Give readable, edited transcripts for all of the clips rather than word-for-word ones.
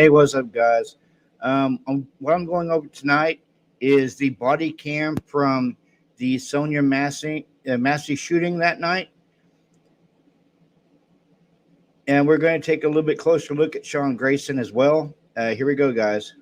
Hey, what's up, guys? What I'm going over tonight is the body cam from the Sonya Massey shooting that night, and we're going to take a little bit closer look at Sean Grayson as well. Here we go, guys.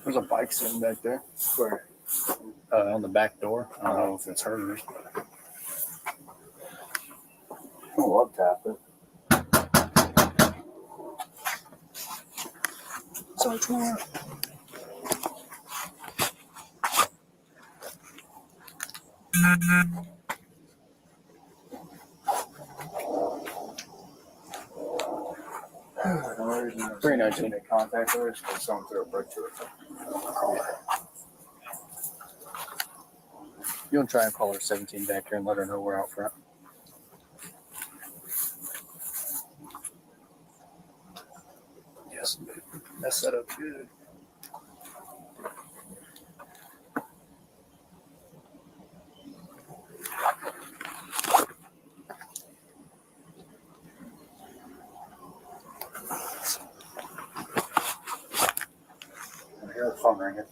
There's a bike sitting back there. Where? On the back door. I don't know if it's hers. I'll tap it. Search warrant. Pretty nice to make contact with her because someone threw a brick to her. You want to try and call her 17 back here and let her know we're out front? Yes, that's set up good. I hear the phone ringing.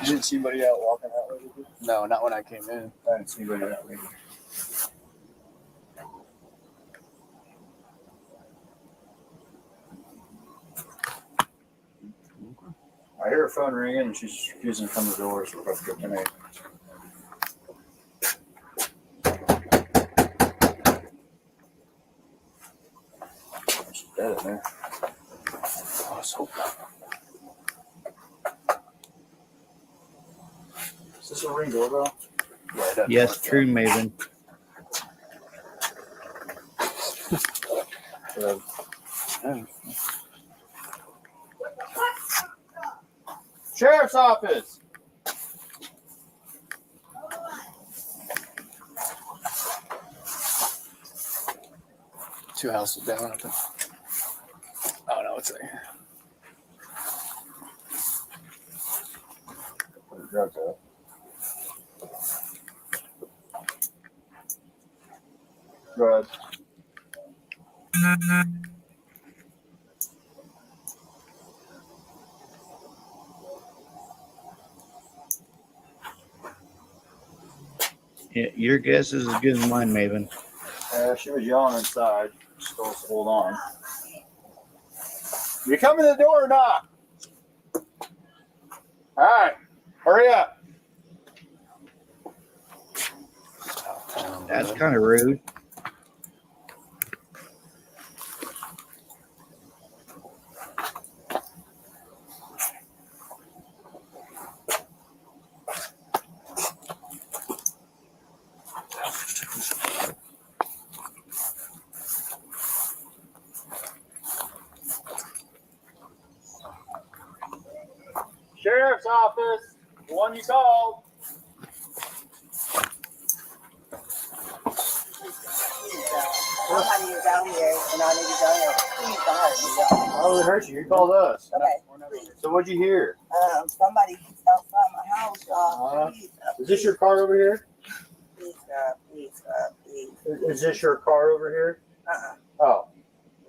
You didn't see anybody out walking that way, did you? No, not when I came in. I didn't see anybody that way. I hear her phone ringing and she's refusing to come to the door, so we're about to go tonight. She's dead in there. Oh, so Is this a ring doorbell? yeah, it doesn't Yes, work, true, Maven. Yeah. Sheriff's office! Two houses down, I think. Oh, no, it's right here. Put the drugs out. Go ahead. Yeah, your guess is as good as mine, Maven. She was yelling inside. She told us to hold on. You come in the door or not? All right. Hurry up. That's kind of rude. Sheriff's office. The one you called. I'll have you down here, and I need you down here. Please don't hurt me, y'all. Oh, we heard you. You called us. Okay. So what'd you hear? Somebody outside my house, y'all. Please, Is this your car over here? please, God, please, God, please. Is this your car over here? Uh-uh. Oh,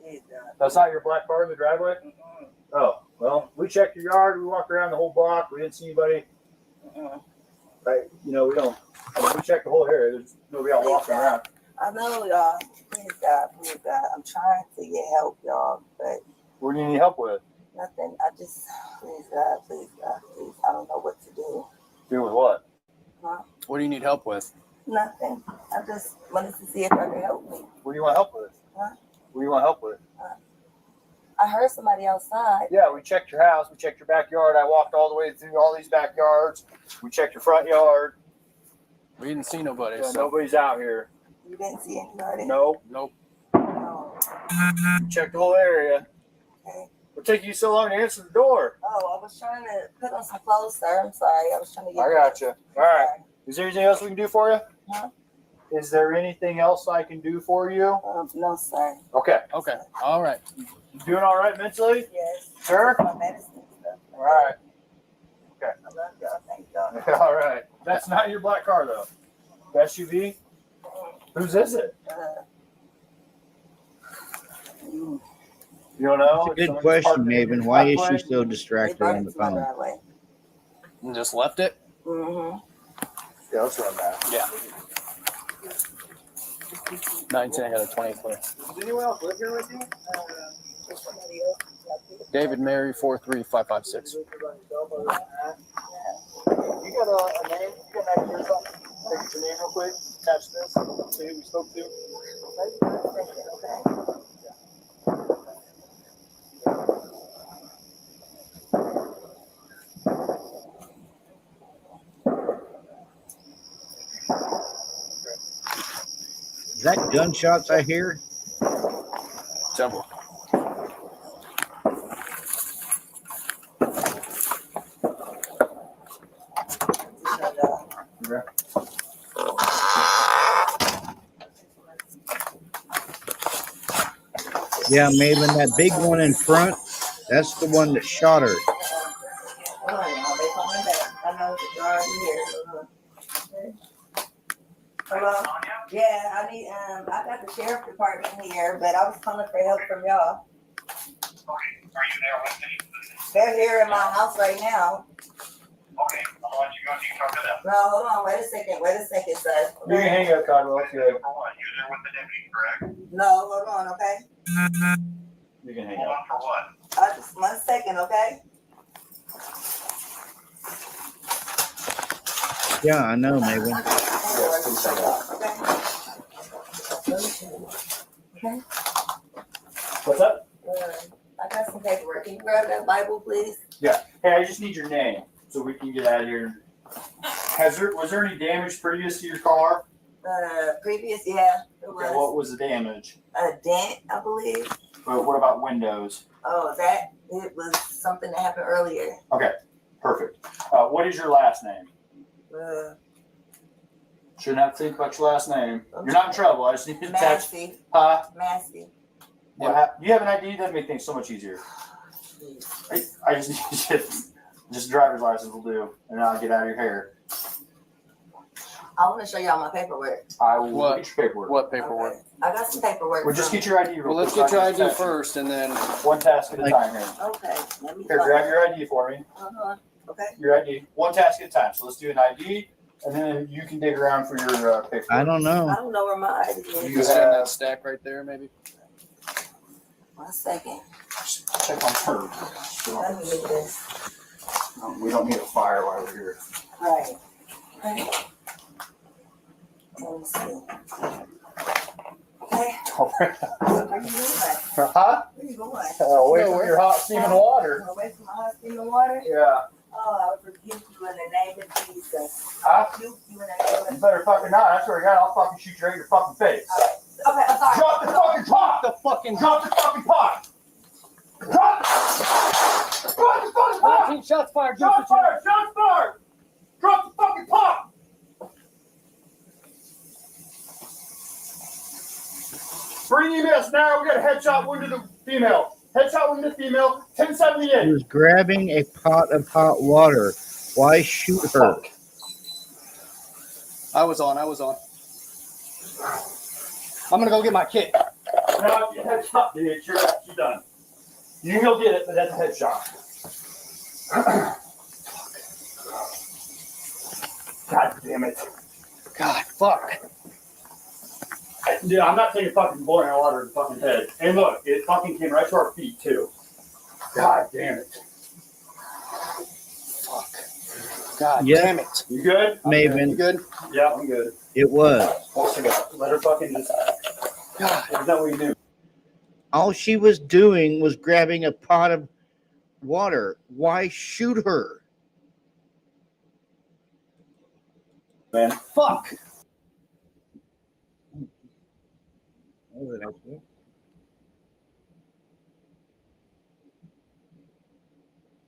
Please, God. that's not your black car in the driveway? Mm-mm. Oh, well, we checked your yard. We walked around the whole block. We didn't see anybody. Mm-mm. Right? You know, we don't. I mean, we checked the whole area. There's nobody out walking around. I know, y'all. Please, God, please, God. I'm trying to get help, y'all, but What do you need help with? nothing. I just, please, God, please, God, please. I don't know what to do. Do with what? Huh? What do you need help with? Nothing. I just wanted to see if I could help me. What do you want help with? Huh? What do you want help with? I heard somebody outside. Yeah, we checked your house. We checked your backyard. I walked all the way through all these backyards. We checked your front yard. We didn't see nobody. Yeah, So. nobody's out here. You didn't see anybody? Nope. Nope. No. We checked the whole area. Okay. What took you so long to answer the door? Oh, I was trying to put on some clothes, sir. I'm sorry. I was trying to get. I got you. All right. Sorry. Is there anything else we can do for you? Huh? Is there anything else I can do for you? No, sir. Okay. Okay. All right. You doing all right mentally? Yes. Sure. My medicine and stuff. All right. I love y'all. Thank y'all. All right. That's not your black car, though. The SUV? Whose is it? You don't know? It's a good question, Maven. Why is she so distracted on the phone? Driveway. You just left it? Mm-hmm. Yeah, let's run that. Yeah. 19 ahead of 24. Does anyone else live here with you? Somebody else. David Mary 43556. You got a name? You got an idea or something? Take your name real quick. Attach this. See who we spoke to. Okay. Is that gunshots I hear? Several. Yeah, Maven, that big one in front, that's the one that shot her. Hello? Yeah, I need, I got the sheriff department here, but I was calling for help from y'all. Okay, are you there with me? They're here in my house right now. Okay, I'll let you go so you can talk to them. No, hold on, wait a second, sir. You can hang up, Codwell. It's good. For what? You're there with the deputy, correct? No, hold on, okay? You can hang Hold up. on for what? Just 1 second, okay? Yeah, I know, Maven. Okay. What's up? I got some paperwork. Can you grab that Bible, please? Yeah. Hey, I just need your name so we can get out of here. Was there any damage previous to your car? Previous, yeah, it Okay, was what was the damage? a dent, I believe. But what about windows? Oh, it was something that happened earlier. Okay, perfect. What is your last name? Shouldn't have to think about your last name. You're not in trouble. I just need to attach. Massey. Huh? Massey. Do you have an ID? That'd make things so much easier. I just need just driver's license will do, and I'll get out of your hair. I want to show y'all my paperwork. I will What? get your paperwork. What paperwork? Okay. I got some paperwork. Well, just from- get your ID real Well, let's quick. get your so I ID can attach it. first, and then One task at a time here. Okay, let me Here, grab your ID for me. Okay. Your ID. One task at a time. So let's do an ID, and then you can dig around for your paperwork. I don't know. I don't know where my ID is. you sit in that stack right there, maybe. 1 second. Check on her. Let me get this. We don't need a fire while we're here. Right. Okay. Let me see. Okay. Where you going? Huh? Where you going? Away from your hot steaming water. Away from my hot steaming water? Yeah. Oh, I would rebuke you in the name of Jesus. Huh? Rebuke you in the name You of better fucking not. I swear to God, I'll fucking shoot you right in your fucking face. Okay, I'm sorry. Drop the fucking pot! Drop the fucking pot! Drop the fucking pot! 19 shots fired. Shots fired! Shots fired! Drop the fucking pot! Bring EMS now. We got a headshot wound to the female. Headshot wound to the female. He 1078. was grabbing a pot of hot water. Why shoot her? I was on. I'm gonna go get my kit. No, you headshot, bitch. You're done. You can go get it, but that's a headshot. God damn it. God, fuck. Dude, I'm not taking fucking boiling water in the fucking head. And look, it fucking came right to our feet too. God damn it. Fuck. God Yeah. damn it. You good? Maven. You good? Yeah, I'm good. It was. What's got? Let her fucking just. God. Is that what you do? All she was doing was grabbing a pot of water. Why shoot her? Man. Fuck.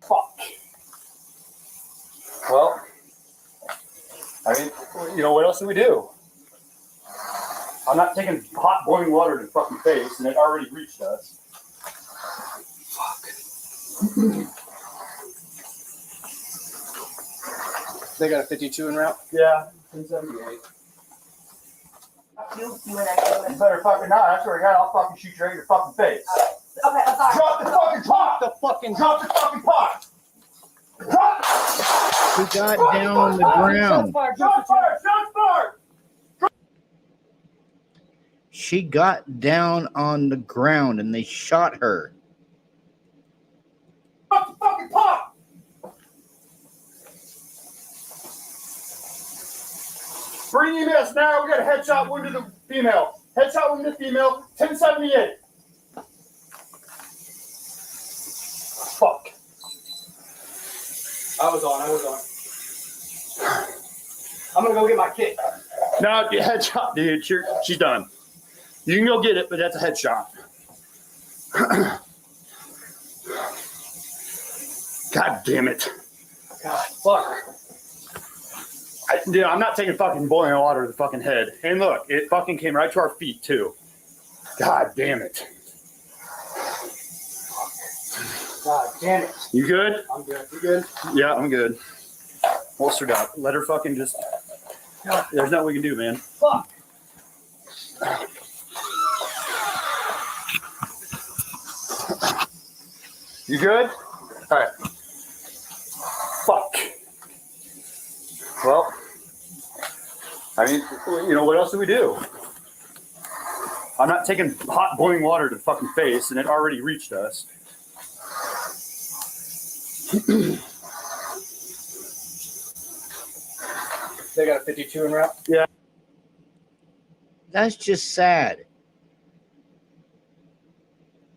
Fuck. Well, I mean, you know, what else do we do? I'm not taking hot boiling water to the fucking face, and it already reached us. Fuck. They got a 52 en route? Yeah, 1078. You and I You better fucking not. I swear to God, I'll fucking shoot you right in your fucking face. Okay, I'm sorry. Drop the fucking pot! Drop the fucking pot! Drop! She got down on the ground. Shots fired! Shots fired! She got down on the ground and they shot her. Drop the fucking pot! Bring EMS now. We got a headshot wound to the female. Headshot wound to the female. 1078. Fuck. I was on. I'm gonna go get my kit. No, headshot, dude. She's done. You can go get it, but that's a headshot. God damn it. God, fuck. Dude, I'm not taking fucking boiling water to the fucking head. And look, it fucking came right to our feet, too. God damn it. God damn it. You good? I'm good. You good? Yeah, I'm good. Holstered up. Let her fucking just. There's nothing we can do, man. Fuck. You good? All right. Fuck. Well, I mean, you know, what else do we do? I'm not taking hot boiling water to the fucking face, and it already reached us. They got a 52 en route? Yeah. That's just sad.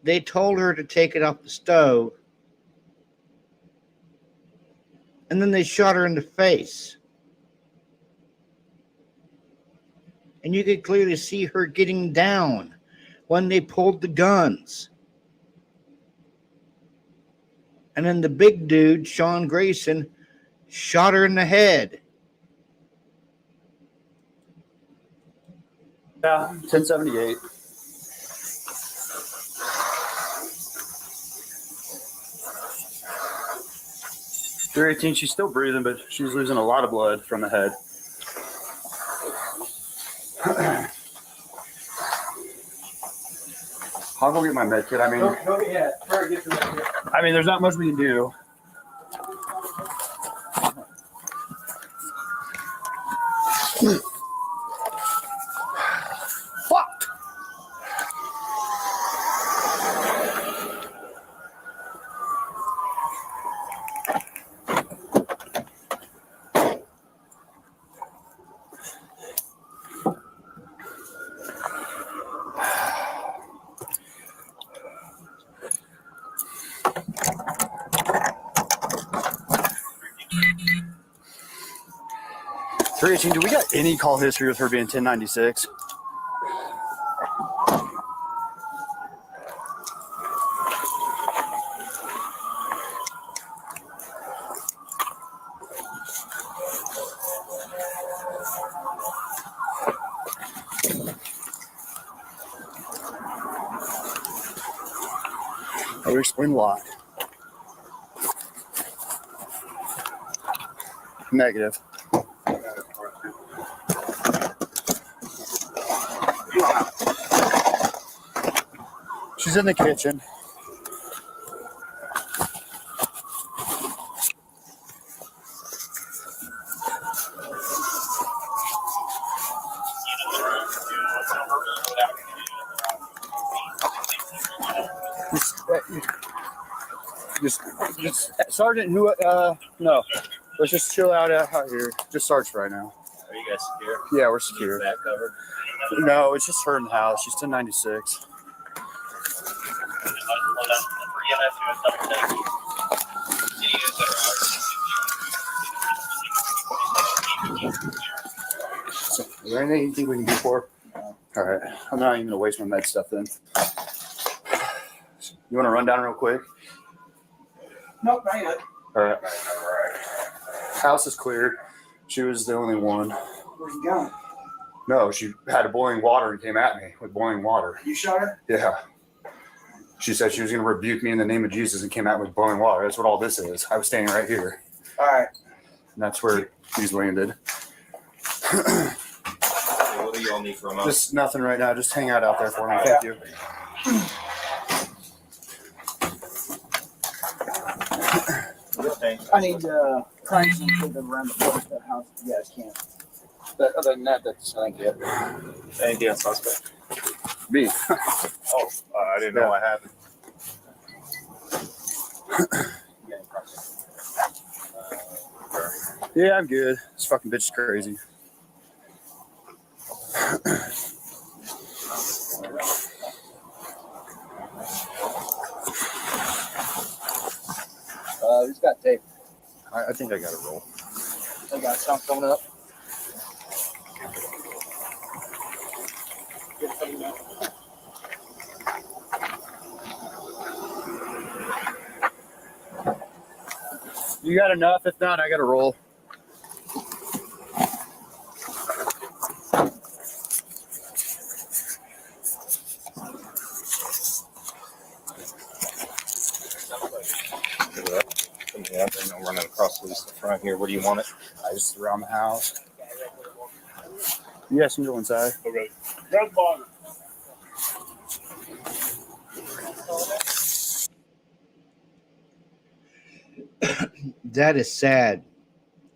They told her to take it off the stove, and then they shot her in the face. And you could clearly see her getting down when they pulled the guns. And then the big dude, Sean Grayson, shot her in the head. Yeah, 1078. They're 18. She's still breathing, but she's losing a lot of blood from the head. I'll go get my med kit. I mean, there's not much we can do. Fuck. Do we got any call history with her being 1096? I would explain why. Negative. She's in the kitchen. Just Sergeant, who, no. Let's just chill out here. Just Sarge right now. Are you guys secure? Yeah, we're secure. Back covered. No, it's just her in the house. She's 1096. So, is there anything you think we can do for her? All right. I'm not even going to waste my med stuff then. You want to run down real quick? Nope, not yet. All right. House is cleared. She was the only one. Where's he going? No, she had a boiling water and came at me with boiling water. You shot her? Yeah. She said she was going to rebuke me in the name of Jesus and came out with boiling water. That's what all this is. I was standing right here. All right. And that's where he's landed. What do you all need from us? Just nothing right now. Just hang out there for me. Thank you. I need Grayson to leave them around the place that house if you guys can. But other than that, that's I think it. Anything else suspect? Me. Oh, I didn't know what happened. Yeah, I'm good. This fucking bitch is crazy. Who's got tape? I think I got to roll. They got something coming up. You got enough? If not, I got to roll. Yeah, I'm running across the front here. Where do you want it? I just around the house. Yes, I'm going inside. Okay. That is sad.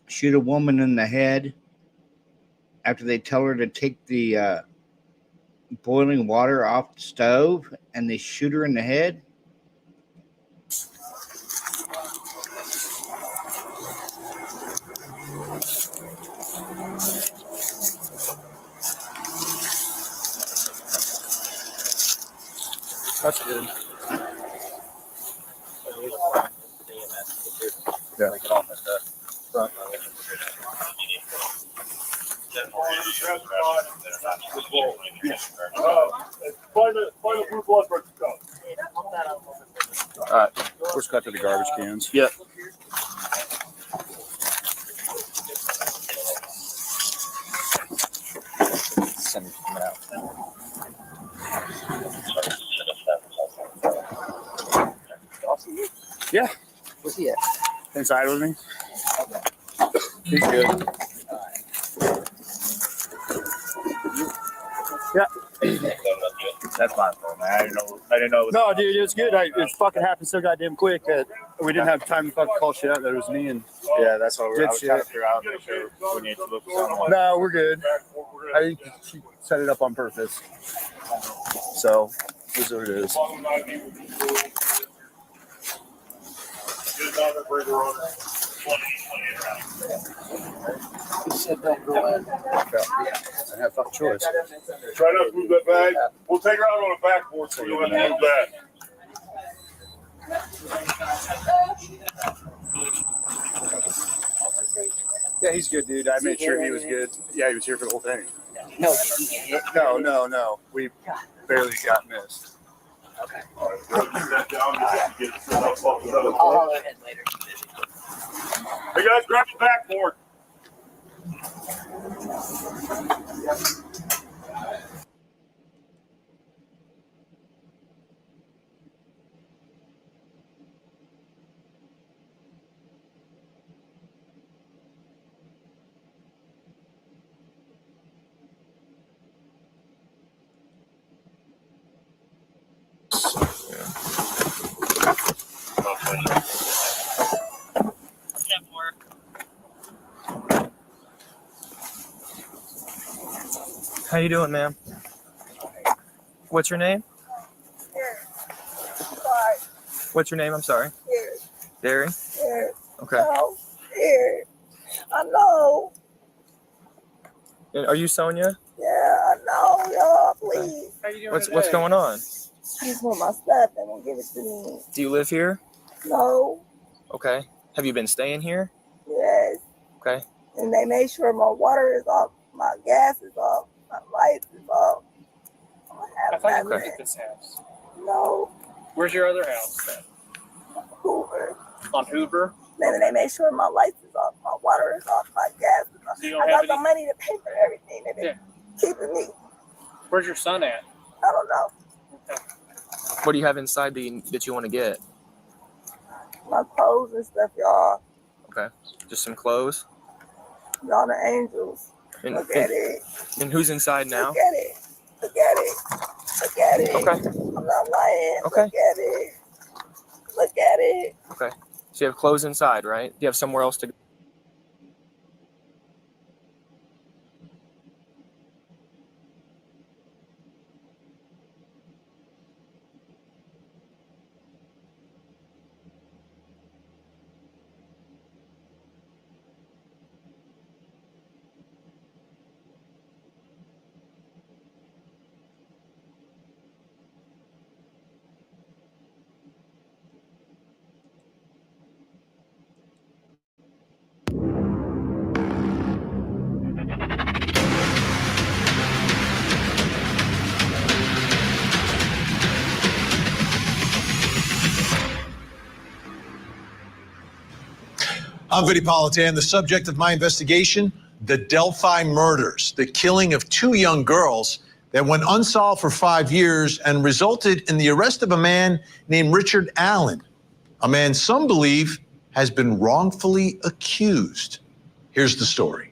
Shoot a woman in the head after they tell her to take the boiling water off the stove, and they shoot her in the head. That's good. Yeah. Take it off at the front. Final proof blood pressure cup. All right. Let's cut to the garbage cans. Yep. Send it out. Yeah. Where's he at? Inside with me. He's good. That's my fault, man. I didn't know. It was No, dude, it's good. It fucking happened so goddamn quick that we didn't have time to fucking call shit out that it was me. And Yeah, that's what I was Good trying to shit. figure out. Make sure we need to look for someone. no, we're good. I think she set it up on purpose. So, this is what it is. He said don't go in. I have fucking choice. Try not to move that bag. We'll take her out on a backboard so you don't have to move that. Yeah, he's good, dude. I made sure he was good. Yeah, he was here for the whole thing. No, he get hit. No. We barely got missed. Okay. All right, bro, keep that down. Get the set up, fuck it up. I'll holler ahead later. Hey guys, grab the backboard. How you doing, ma'am? What's your name? What's your name? I'm sorry. Here. Derry? Here. Okay. No. Here. I know. And are you Sonya? Yeah, I know. Y'all, please. How you doing What's going on? I just want my stuff. They won't give it to me. Do you live here? No. Okay. Have you been staying here? Yes. Okay. And they made sure my water is off, my gas is off, my lights is off. I thought you nothing. lived at this house. No. Where's your other house then? Hoover. On Hoover? Then they made sure my lights is off, my water is off, my gas is off. So you don't I have got any? the money to pay for everything. They've been keeping me. Where's your son at? I don't know. What do you have inside that you want to get? My clothes and stuff, y'all. Okay. Just some clothes? Y'all the angels. And, Look at it. And who's inside now? Look at it. Look at it. Look at it. Okay. I'm not lying. Okay. Look at it. Look at it. Okay. So you have clothes inside, right? Do you have somewhere else to go? I'm Vinny Politan. The subject of my investigation, the Delphi murders, the killing of two young girls that went unsolved for 5 years and resulted in the arrest of a man named Richard Allen, a man some believe has been wrongfully accused. Here's the story.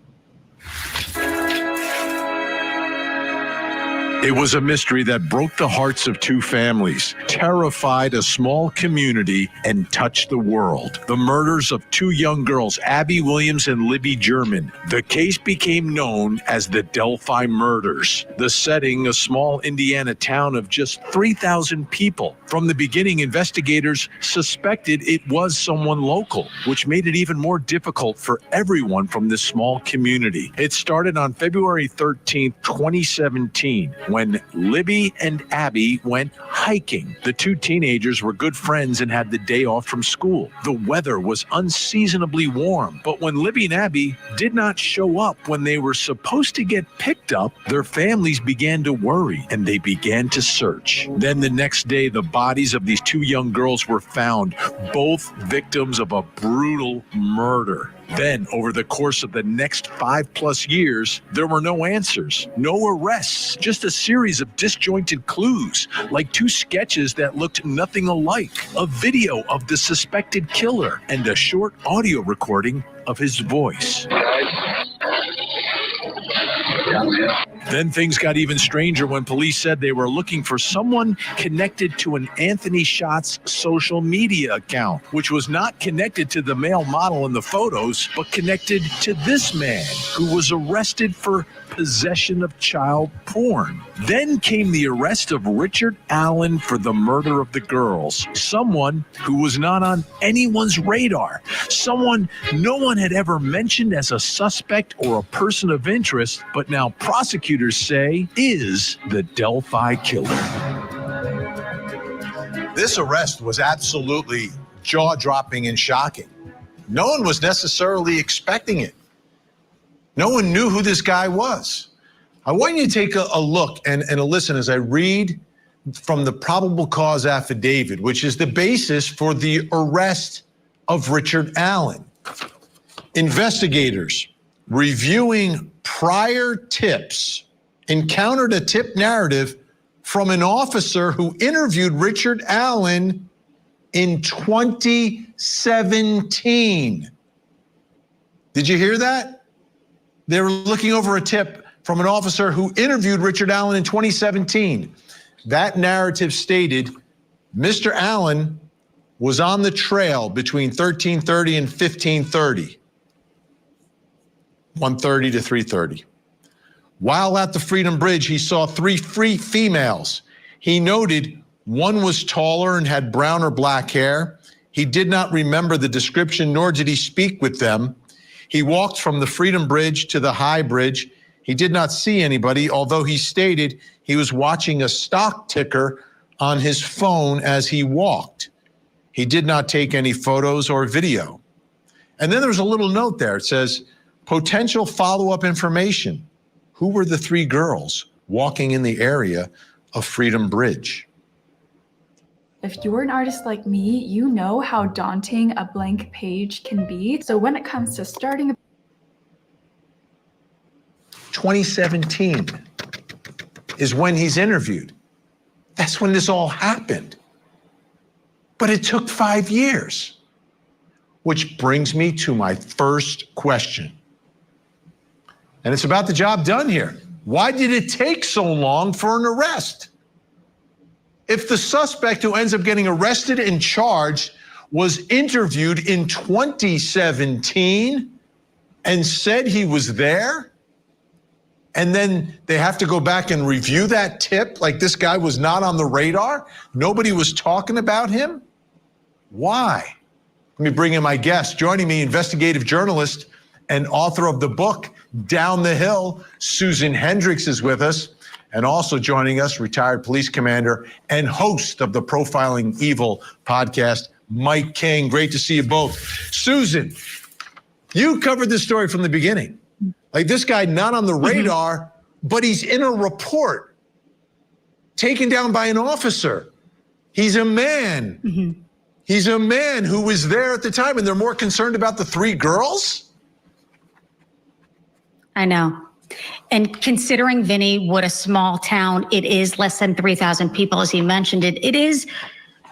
It was a mystery that broke the hearts of two families, terrified a small community, and touched the world. The murders of two young girls, Abby Williams and Libby German. The case became known as the Delphi murders. The setting, a small Indiana town of just 3,000 people. From the beginning, investigators suspected it was someone local, which made it even more difficult for everyone from this small community. It started on February 13th, 2017. When Libby and Abby went hiking. The two teenagers were good friends and had the day off from school. The weather was unseasonably warm, but when Libby and Abby did not show up when they were supposed to get picked up, their families began to worry and they began to search. Then the next day, the bodies of these two young girls were found, both victims of a brutal murder. Then, over the course of the next 5+ years, there were no answers, no arrests, just a series of disjointed clues, like two sketches that looked nothing alike, a video of the suspected killer, and a short audio recording of his voice. Then things got even stranger when police said they were looking for someone connected to an Anthony Shots social media account, which was not connected to the male model in the photos, but connected to this man who was arrested for possession of child porn. Then came the arrest of Richard Allen for the murder of the girls, someone who was not on anyone's radar, someone no one had ever mentioned as a suspect or a person of interest, but now prosecutors say is the Delphi killer. This arrest was absolutely jaw-dropping and shocking. No one was necessarily expecting it. No one knew who this guy was. I want you to take a look and a listen as I read from the probable cause affidavit, which is the basis for the arrest of Richard Allen. Investigators reviewing prior tips encountered a tip narrative from an officer who interviewed Richard Allen in 2017. Did you hear that? They were looking over a tip from an officer who interviewed Richard Allen in 2017. That narrative stated Mr. Allen was on the trail between 13:30 and 15:30, 1:30 to 3:30. While at the Freedom Bridge, he saw 3 free females. He noted One was taller and had brown or black hair. He did not remember the description, nor did he speak with them. He walked from the Freedom Bridge to the High Bridge. He did not see anybody, although he stated he was watching a stock ticker on his phone as he walked. He did not take any photos or video. And then there's a little note there. It says, potential follow-up information. Who were the 3 girls walking in the area of Freedom Bridge? If you're an artist like me, you know how daunting a blank page can be. So when it comes to starting a 2017 is when he's interviewed. That's when this all happened. But it took 5 years, which brings me to my first question. And it's about the job done here. Why did it take so long for an arrest? If the suspect who ends up getting arrested and charged was interviewed in 2017 and said he was there, and then they have to go back and review that tip like this guy was not on the radar, nobody was talking about him, why? Let me bring in my guest. Joining me, investigative journalist and author of the book, Down the Hill, Susan Hendricks is with us. And also joining us, retired police commander and host of the Profiling Evil podcast, Mike King. Great to see you both. Susan, you covered this story from the beginning. Like this guy not on the radar, but he's in a report taken down by an officer. He's a man. He's a man who was there at the time, and they're more concerned about the 3 girls? I know. And considering, Vinny, what a small town it is, less than 3,000 people, as you mentioned it, it is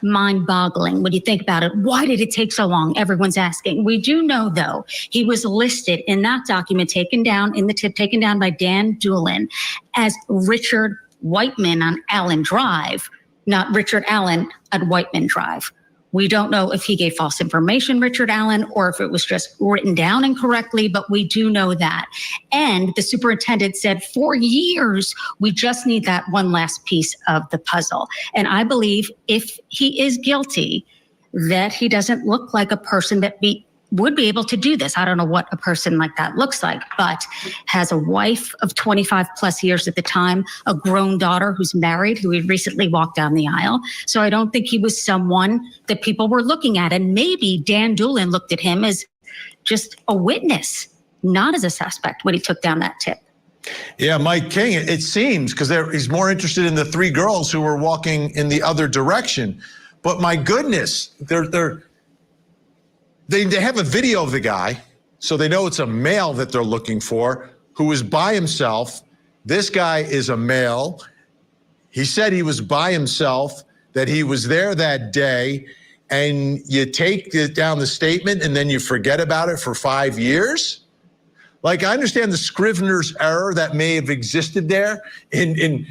mind-boggling when you think about it. Why did it take so long? Everyone's asking. We do know, though, he was listed in that document taken down, in the tip taken down by Dan Doolin, as Richard Whiteman on Allen Drive, not Richard Allen at Whiteman Drive. We don't know if he gave false information, Richard Allen, or if it was just written down incorrectly, but we do know that. And the superintendent said, for years, we just need that one last piece of the puzzle. And I believe if he is guilty, that he doesn't look like a person that would be able to do this. I don't know what a person like that looks like, but has a wife of 25 plus years at the time, a grown daughter who's married, who he recently walked down the aisle. So I don't think he was someone that people were looking at. And maybe Dan Doolin looked at him as just a witness, not as a suspect when he took down that tip. Yeah, Mike King, it seems, because he's more interested in the 3 girls who were walking in the other direction. But my goodness, They have a video of the guy, so they know it's a male that they're looking for, who is by himself. This guy is a male. He said he was by himself, that he was there that day, and you take down the statement and then you forget about it for 5 years? Like, I understand the Scrivener's error that may have existed there in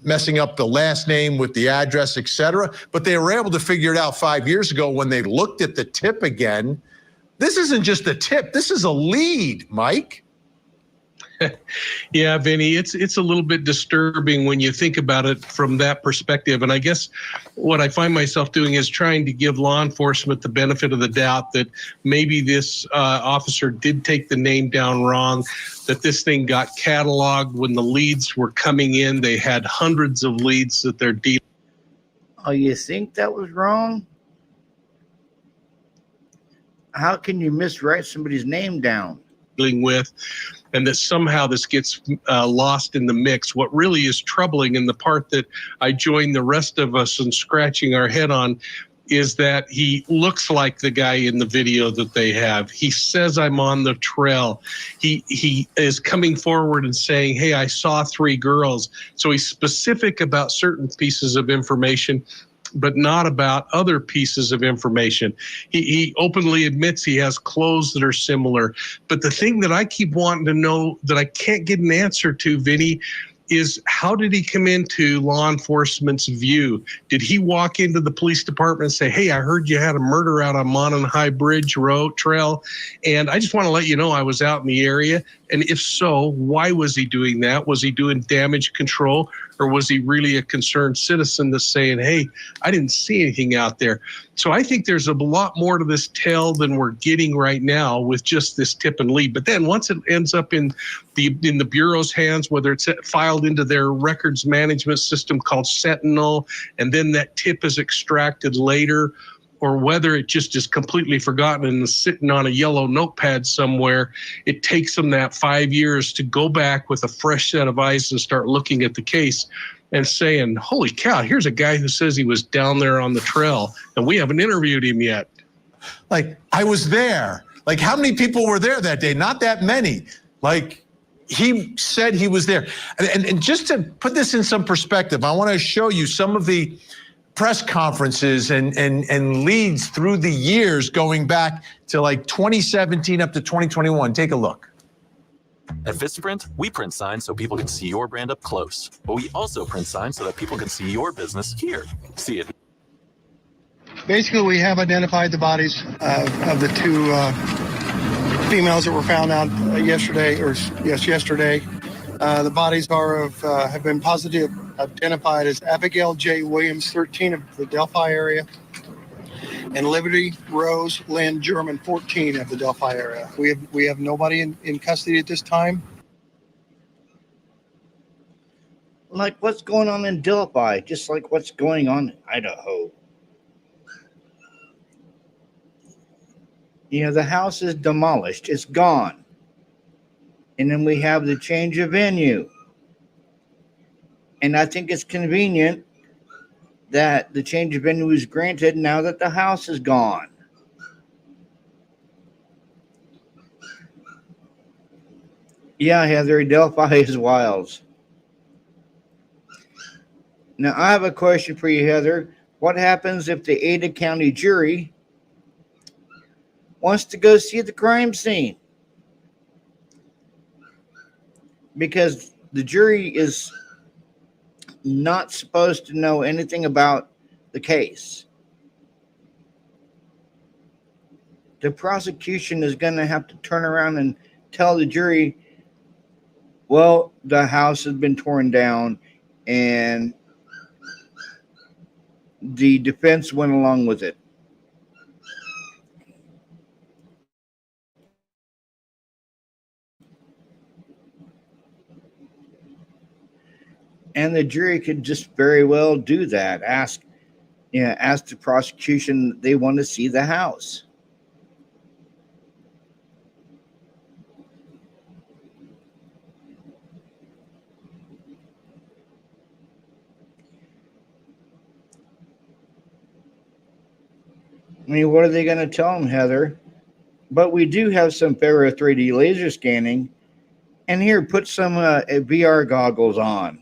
messing up the last name with the address, et cetera. But they were able to figure it out 5 years ago when they looked at the tip again. This isn't just a tip. This is a lead, Mike. Yeah, Vinny, it's a little bit disturbing when you think about it from that perspective. And I guess what I find myself doing is trying to give law enforcement the benefit of the doubt that maybe this officer did take the name down wrong, that this thing got cataloged when the leads were coming in. They had hundreds of leads that they're dealing. Oh, you think that was wrong? How can you miswrite somebody's name down? With, and that somehow this gets lost in the mix. What really is troubling, and the part that I join the rest of us in scratching our head on, is that he looks like the guy in the video that they have. He says, I'm on the trail. He is coming forward and saying, hey, I saw 3 girls. So he's specific about certain pieces of information, but not about other pieces of information. He openly admits he has clothes that are similar. But the thing that I keep wanting to know that I can't get an answer to, Vinny, is how did he come into law enforcement's view? Did he walk into the police department and say, hey, I heard you had a murder out on Monon High Bridge Road Trail, and I just want to let you know I was out in the area? And if so, why was he doing that? Was he doing damage control? or was he really a concerned citizen that's saying, hey, I didn't see anything out there? So I think there's a lot more to this tale than we're getting right now with just this tip and lead. But then once it ends up in the Bureau's hands, whether it's filed into their records management system called Sentinel, and then that tip is extracted later, or whether it just is completely forgotten and is sitting on a yellow notepad somewhere, it takes them that 5 years to go back with a fresh set of eyes and start looking at the case and saying, holy cow, here's a guy who says he was down there on the trail and we haven't interviewed him yet. Like, I was there. Like, how many people were there that day? Not that many. Like, he said he was there. And just to put this in some perspective, I want to show you some of the press conferences and leads through the years going back to like 2017 up to 2021. Take a look. At Vistaprint, we print signs so people can see your brand up close. But we also print signs so that people can see your business here. See it. Basically, we have identified the bodies of the two females that were found out yesterday. The bodies have been positively identified as Abigail J. Williams, 13 of the Delphi area, and Liberty Rose Lynn German, 14 of the Delphi area. We have nobody in custody at this time. Like what's going on in Delphi, just like what's going on in Idaho. You know, the house is demolished. It's gone. And then we have the change of venue. And I think it's convenient that the change of venue is granted now that the house is gone. Yeah, Heather, Delphi is wild. Now, I have a question for you, Heather. What happens if the Ada County jury wants to go see the crime scene? Because the jury is not supposed to know anything about the case. The prosecution is going to have to turn around and tell the jury, well, the house has been torn down and the defense went along with it. And the jury could just very well do that. Ask the prosecution, they want to see the house. I mean, what are they going to tell them, Heather? But we do have some Faro 3D laser scanning. And here, put some VR goggles on.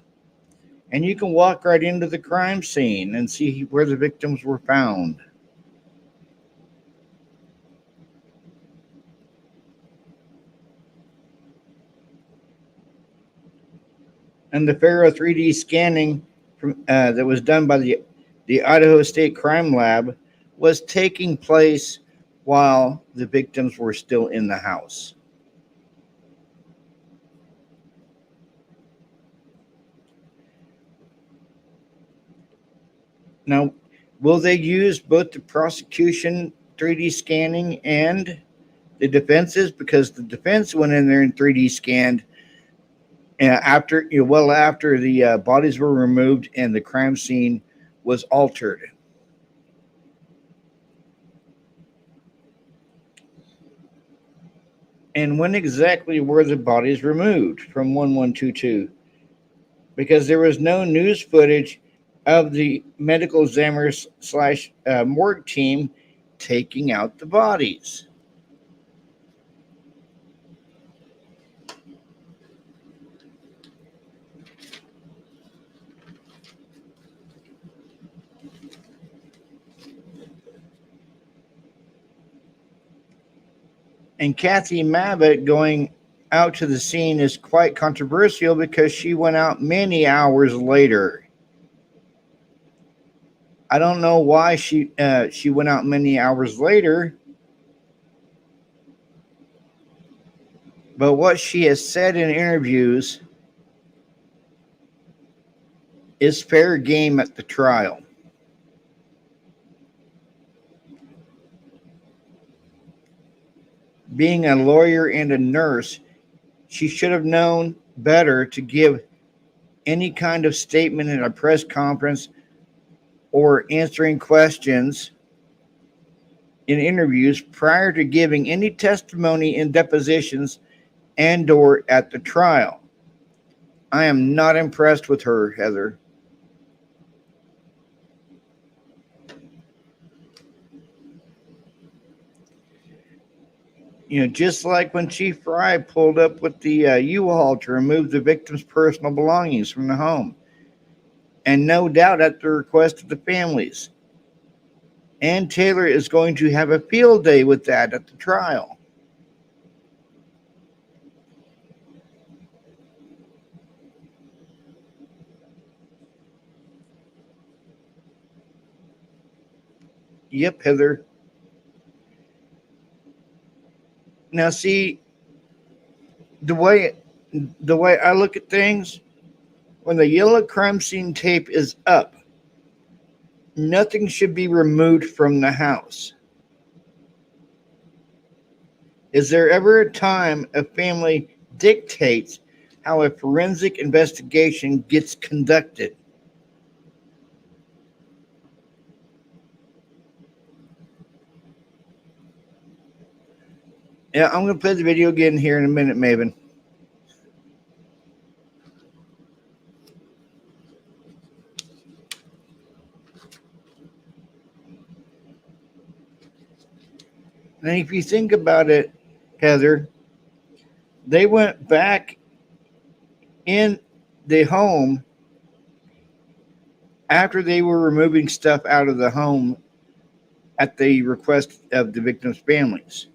And you can walk right into the crime scene and see where the victims were found. And the Faro 3D scanning that was done by the Idaho State Crime Lab was taking place while the victims were still in the house. Now, will they use both the prosecution 3D scanning and the defense's? Because the defense went in there and 3D scanned after the bodies were removed and the crime scene was altered. And when exactly were the bodies removed from 1122? Because there was no news footage of the medical examiner / morgue team taking out the bodies. And Kathy Mabbitt going out to the scene is quite controversial because she went out many hours later. I don't know why she went out many hours later, but what she has said in interviews is fair game at the trial. Being a lawyer and a nurse, she should have known better to give any kind of statement in a press conference or answering questions in interviews prior to giving any testimony in depositions and or at the trial. I am not impressed with her, Heather. You know, just like when Chief Fry pulled up with the U-Haul to remove the victim's personal belongings from the home, and no doubt at the request of the families. Ann Taylor is going to have a field day with that at the trial. Yep, Heather. Now, see, the way I look at things, when the yellow crime scene tape is up, nothing should be removed from the house. Is there ever a time a family dictates how a forensic investigation gets conducted? Yeah, I'm going to play the video again here in a minute, Maven. And if you think about it, Heather, they went back in the home after they were removing stuff out of the home at the request of the victims' families.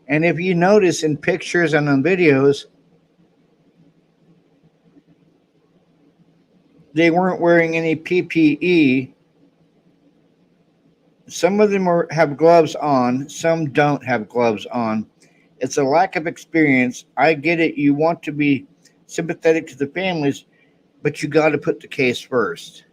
And if you notice in pictures and on videos, they weren't wearing any PPE. Some of them have gloves on, some don't have gloves on. It's a lack of experience. I get it. You want to be sympathetic to the families, but you got to put the case first.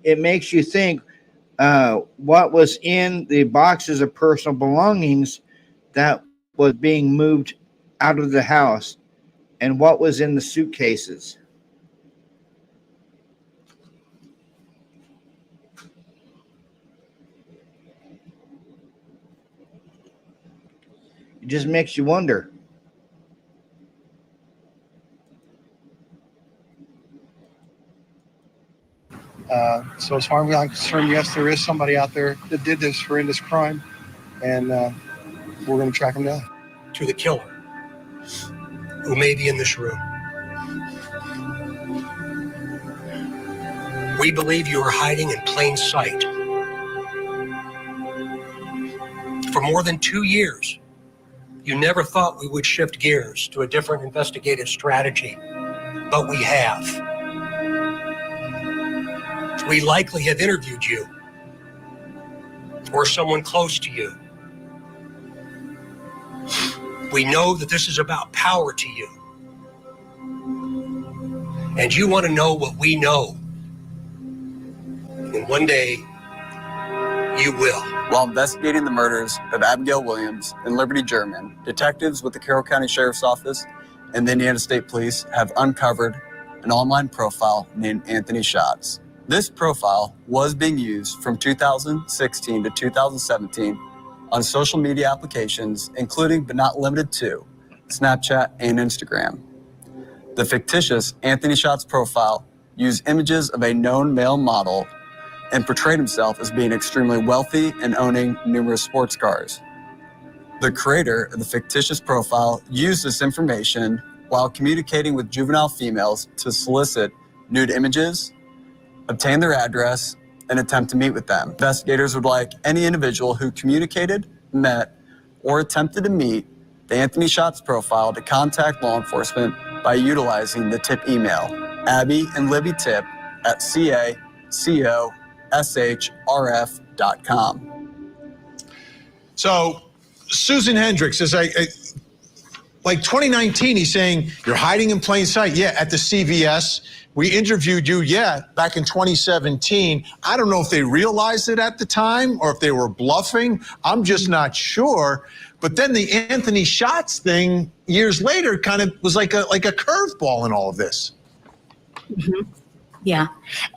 It makes you think what was in the boxes of personal belongings that was being moved out of the house and what was in the suitcases. It just makes you wonder. So as far as I'm concerned, yes, there is somebody out there that did this horrendous crime, and we're going to track him down. To the killer, who may be in this room. We believe you are hiding in plain sight. For more than 2 years, you never thought we would shift gears to a different investigative strategy, but we have. We likely have interviewed you or someone close to you. We know that this is about power to you. And you want to know what we know. And one day, you will. While investigating the murders of Abigail Williams and Liberty German, detectives with the Carroll County Sheriff's Office and the Indiana State Police have uncovered an online profile named Anthony Schatz. This profile was being used from 2016 to 2017 on social media applications, including but not limited to Snapchat and Instagram. The fictitious Anthony Schatz profile used images of a known male model and portrayed himself as being extremely wealthy and owning numerous sports cars. The creator of the fictitious profile used this information while communicating with juvenile females to solicit nude images, obtain their address, and attempt to meet with them. Investigators would like any individual who communicated, met, or attempted to meet the Anthony Shots profile to contact law enforcement by utilizing the tip email, Abby and Libby Tip at cacoshrf.com. So Susan Hendricks is like 2019, he's saying you're hiding in plain sight. Yeah, at the CVS. We interviewed you, back in 2017. I don't know if they realized it at the time or if they were bluffing. I'm just not sure. But then the Anthony Shots thing years later kind of was like a curveball in all of this. Mm-hmm. Yeah.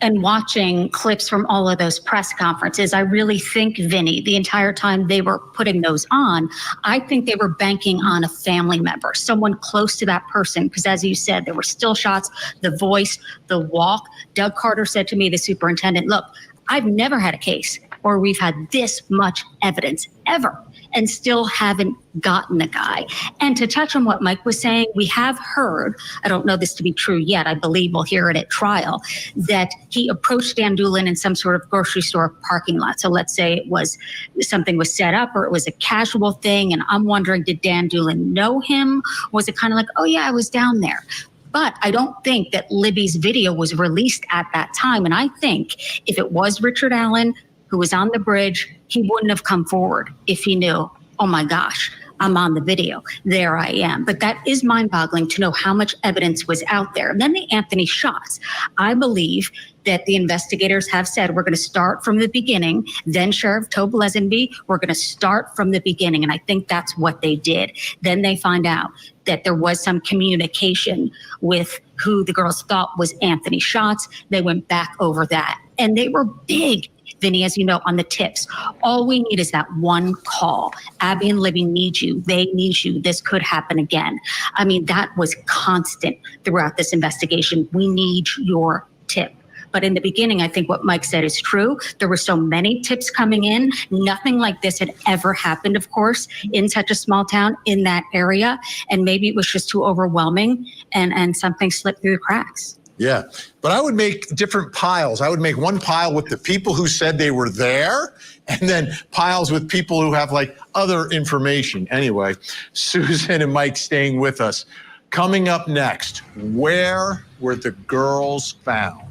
And watching clips from all of those press conferences, I really think, Vinny, the entire time they were putting those on, I think they were banking on a family member, someone close to that person. Because as you said, there were still shots, the voice, the walk. Doug Carter said to me, the superintendent, look, I've never had a case where we've had this much evidence ever and still haven't gotten the guy. And to touch on what Mike was saying, we have heard, I don't know this to be true yet, I believe we'll hear it at trial, that he approached Dan Doolin in some sort of grocery store parking lot. So let's say it was something was set up or it was a casual thing. And I'm wondering, did Dan Doolin know him? Was it kind of like, oh yeah, I was down there? But I don't think that Libby's video was released at that time. And I think if it was Richard Allen who was on the bridge, he wouldn't have come forward if he knew, oh my gosh, I'm on the video. There I am. But that is mind-boggling to know how much evidence was out there. And then the Anthony Shots. I believe that the investigators have said, we're going to start from the beginning. Then Sheriff Tobe Lesenby, we're going to start from the beginning. And I think that's what they did. Then they find out that there was some communication with who the girls thought was Anthony Shots. They went back over that. And they were big, Vinny, as you know, on the tips. All we need is that one call. Abby and Libby need you. They need you. This could happen again. I mean, that was constant throughout this investigation. We need your tip. But in the beginning, I think what Mike said is true. There were so many tips coming in. Nothing like this had ever happened, of course, in such a small town in that area. And maybe it was just too overwhelming and something slipped through the cracks. Yeah, but I would make different piles. I would make one pile with the people who said they were there, and then piles with people who have like other information. Anyway, Susan and Mike staying with us. Coming up next, where were the girls found?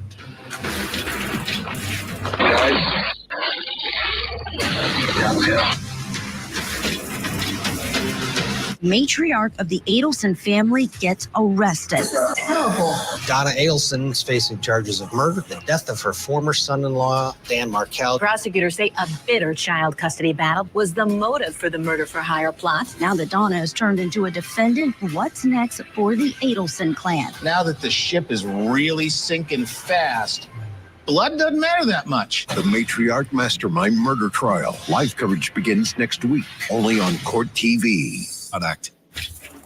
Matriarch of the Adelson family gets arrested. Terrible. Donna Adelson is facing charges of murder, the death of her former son-in-law, Dan Markell. Prosecutors say a bitter child custody battle was the motive for the murder-for-hire plot. Now that Donna has turned into a defendant, what's next for the Adelson clan? Now that the ship is really sinking fast, blood doesn't matter that much. The Matriarch Mastermind Murder Trial. Live coverage begins next week, only on Court TV. Act.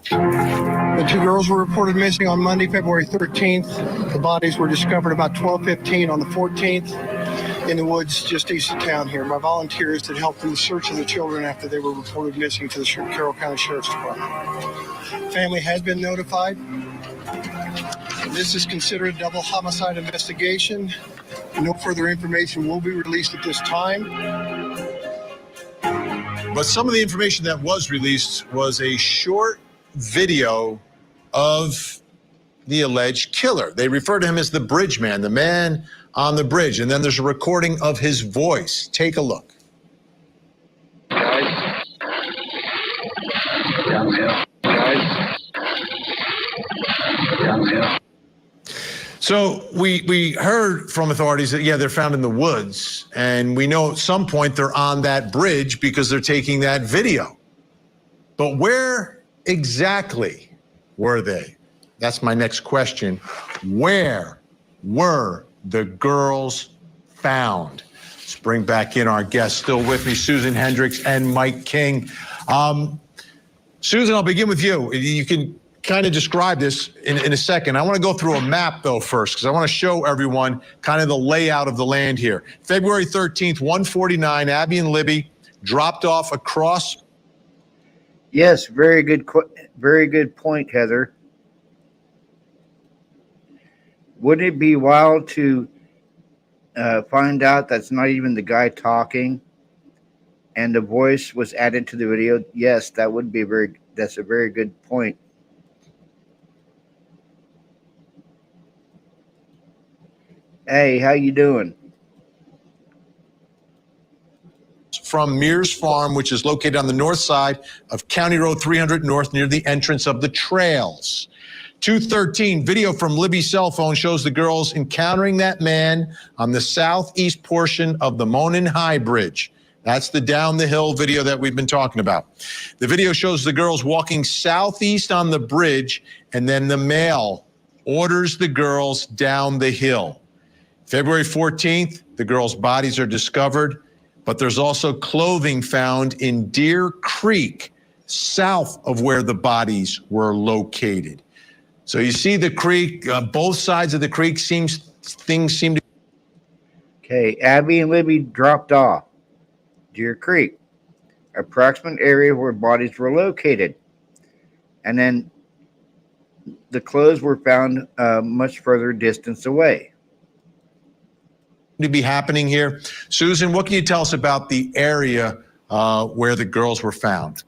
The two girls were reported missing on Monday, February 13th. The bodies were discovered about 12:15 on the 14th in the woods just east of town here by volunteers that helped in the search of the children after they were reported missing to the Carroll County Sheriff's Department. Family has been notified. This is considered a double homicide investigation. No further information will be released at this time. But some of the information that was released was a short video of the alleged killer. They refer to him as the bridge man, the man on the bridge. And then there's a recording of his voice. Take a look. Guys. Downhill. Guys. Downhill. So we heard from authorities that, yeah, they're found in the woods. And we know at some point they're on that bridge because they're taking that video. But where exactly were they? That's my next question. Where were the girls found? Let's bring back in our guests. Still with me, Susan Hendricks and Mike King. Susan, I'll begin with you. You can kind of describe this in a second. I want to go through a map, though, first, because I want to show everyone kind of the layout of the land here. February 13th, 1:49, Abby and Libby dropped off across. Yes, very good point, Heather. Wouldn't it be wild to find out that's not even the guy talking and the voice was added to the video? Yes, that would be very That's a very good point. Hey, how you doing? From Mears Farm, which is located on the north side of County Road 300 North near the entrance of the trails. 2:13, video from Libby's cell phone shows the girls encountering that man on the southeast portion of the Monon High Bridge. That's the down the hill video that we've been talking about. The video shows the girls walking southeast on the bridge, and then the male orders the girls down the hill. February 14th, the girls' bodies are discovered, but there's also clothing found in Deer Creek, south of where the bodies were located. So you see the creek, both sides of the creek things seem to. Okay, Abby and Libby dropped off Deer Creek, approximate area where bodies were located. And then the clothes were found much further distance away. To be happening here. Susan, what can you tell us about the area where the girls were found?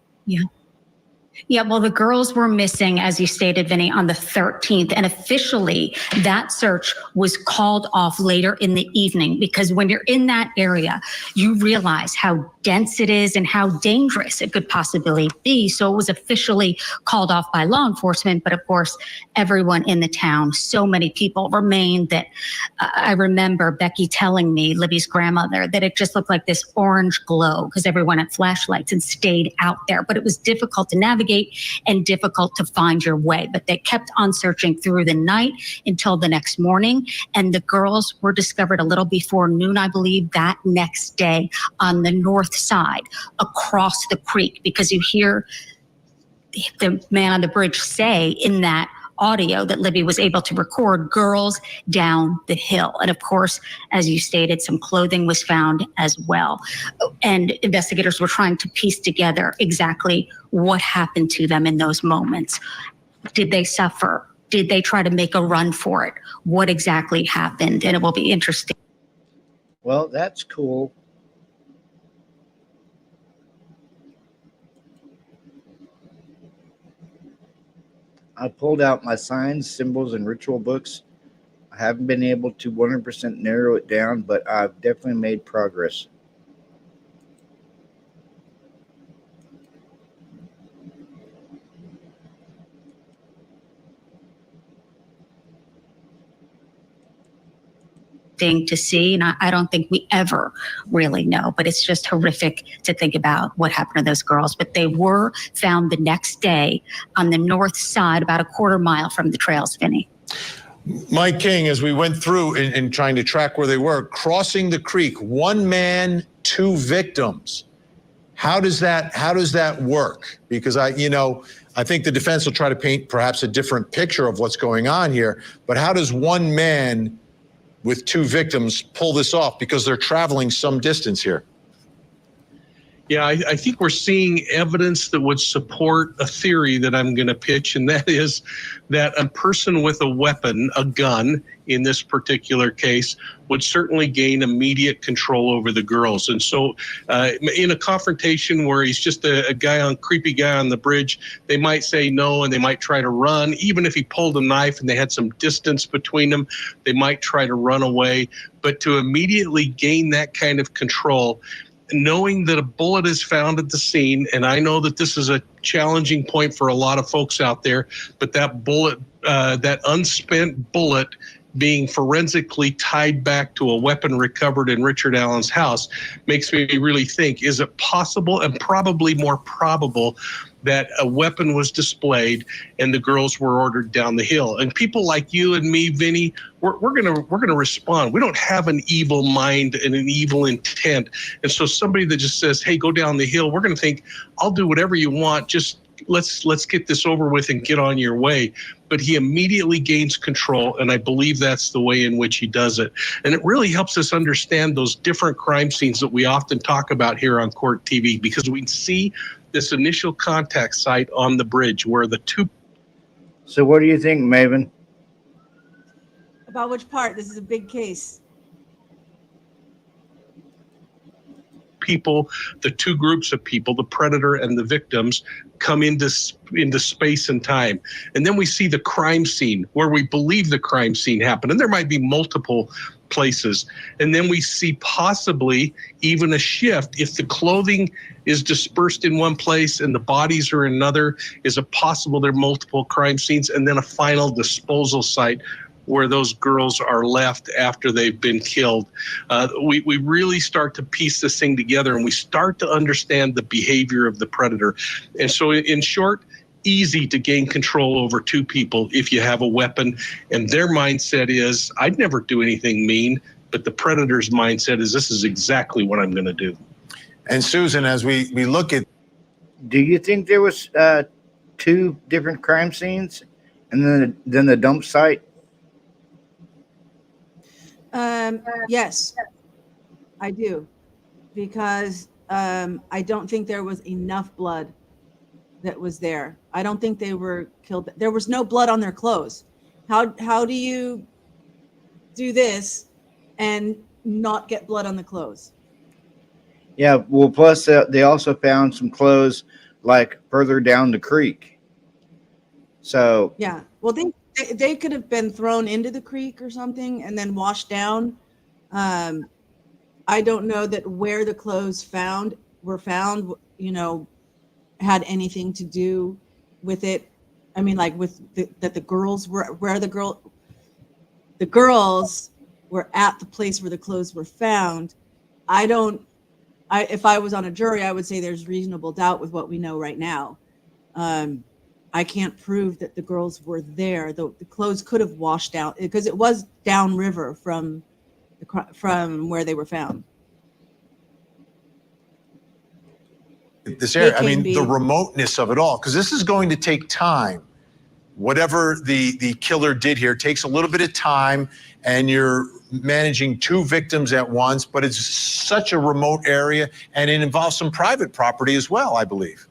Yeah, well, the girls were missing, as you stated, Vinny, on the 13th. And officially, that search was called off later in the evening because when you're in that area, you realize how dense it is and how dangerous it could possibly be. So it was officially called off by law enforcement. But of course, everyone in the town, so many people remained that I remember Becky telling me, Libby's grandmother, that it just looked like this orange glow because everyone had flashlights and stayed out there. But it was difficult to navigate and difficult to find your way. But they kept on searching through the night until the next morning. And the girls were discovered a little before noon, I believe, that next day on the north side across the creek, because you hear the man on the bridge say in that audio that Libby was able to record, girls down the hill. And of course, as you stated, some clothing was found as well. And investigators were trying to piece together exactly what happened to them in those moments. Did they suffer? Did they try to make a run for it? What exactly happened? And it will be interesting. Well, that's cool. I pulled out my signs, symbols, and ritual books. I haven't been able to 100% narrow it down, but I've definitely made progress. Thing to see, and I don't think we ever really know, but it's just horrific to think about what happened to those girls. But they were found the next day on the north side, about a quarter mile from the trails, Vinny. Mike King, as we went through and trying to track where they were, crossing the creek, one man, two victims. How does that work? Because I think the defense will try to paint perhaps a different picture of what's going on here, but how does one man with two victims pull this off? Because they're traveling some distance here. Yeah, I think we're seeing evidence that would support a theory that I'm going to pitch, and that is that a person with a weapon, a gun, in this particular case, would certainly gain immediate control over the girls. And so in a confrontation where he's just a creepy guy on the bridge, they might say no and they might try to run. Even if he pulled a knife and they had some distance between them, they might try to run away. But to immediately gain that kind of control, knowing that a bullet is found at the scene, and I know that this is a challenging point for a lot of folks out there, but that bullet, that unspent bullet being forensically tied back to a weapon recovered in Richard Allen's house makes me really think, is it possible and probably more probable that a weapon was displayed and the girls were ordered down the hill? And people like you and me, Vinny, we're gonna respond. We don't have an evil mind and an evil intent. And so somebody that just says, hey, go down the hill, we're gonna think, I'll do whatever you want, just let's get this over with and get on your way. But he immediately gains control, and I believe that's the way in which he does it. And it really helps us understand those different crime scenes that we often talk about here on Court TV, because we see this initial contact site on the bridge where the two. So what do you think, Maven? About which part? This is a big case. people, the two groups of people, the predator and the victims, come into space and time. And then we see the crime scene where we believe the crime scene happened. And there might be multiple places. And then we see possibly even a shift. If the clothing is dispersed in one place and the bodies are in another, is it possible there are multiple crime scenes and then a final disposal site where those girls are left after they've been killed? We really start to piece this thing together, and we start to understand the behavior of the predator. And so in short, easy to gain control over two people if you have a weapon, and their mindset is, I'd never do anything mean, but the predator's mindset is, this is exactly what I'm going to do. And Susan, as we look at, do you think there was two different crime scenes and then the dump site? Yes, I do, because I don't think there was enough blood that was there. I don't think they were killed. There was no blood on their clothes. How do you do this and not get blood on the clothes? Yeah, well, plus they also found some clothes like further down the creek. So Yeah, well, they could have been thrown into the creek or something and then washed down. I don't know that where the clothes were found, had anything to do with it. I mean, like with that the girls were where the girls were at the place where the clothes were found. If I was on a jury, I would say there's reasonable doubt with what we know right now. I can't prove that the girls were there. The clothes could have washed out because it was downriver from where they were found. this area, I mean, the remoteness of it all, because this is going to take time. Whatever the killer did here takes a little bit of time, and you're managing two victims at once, but it's such a remote area, and it involves some private property as well, I believe.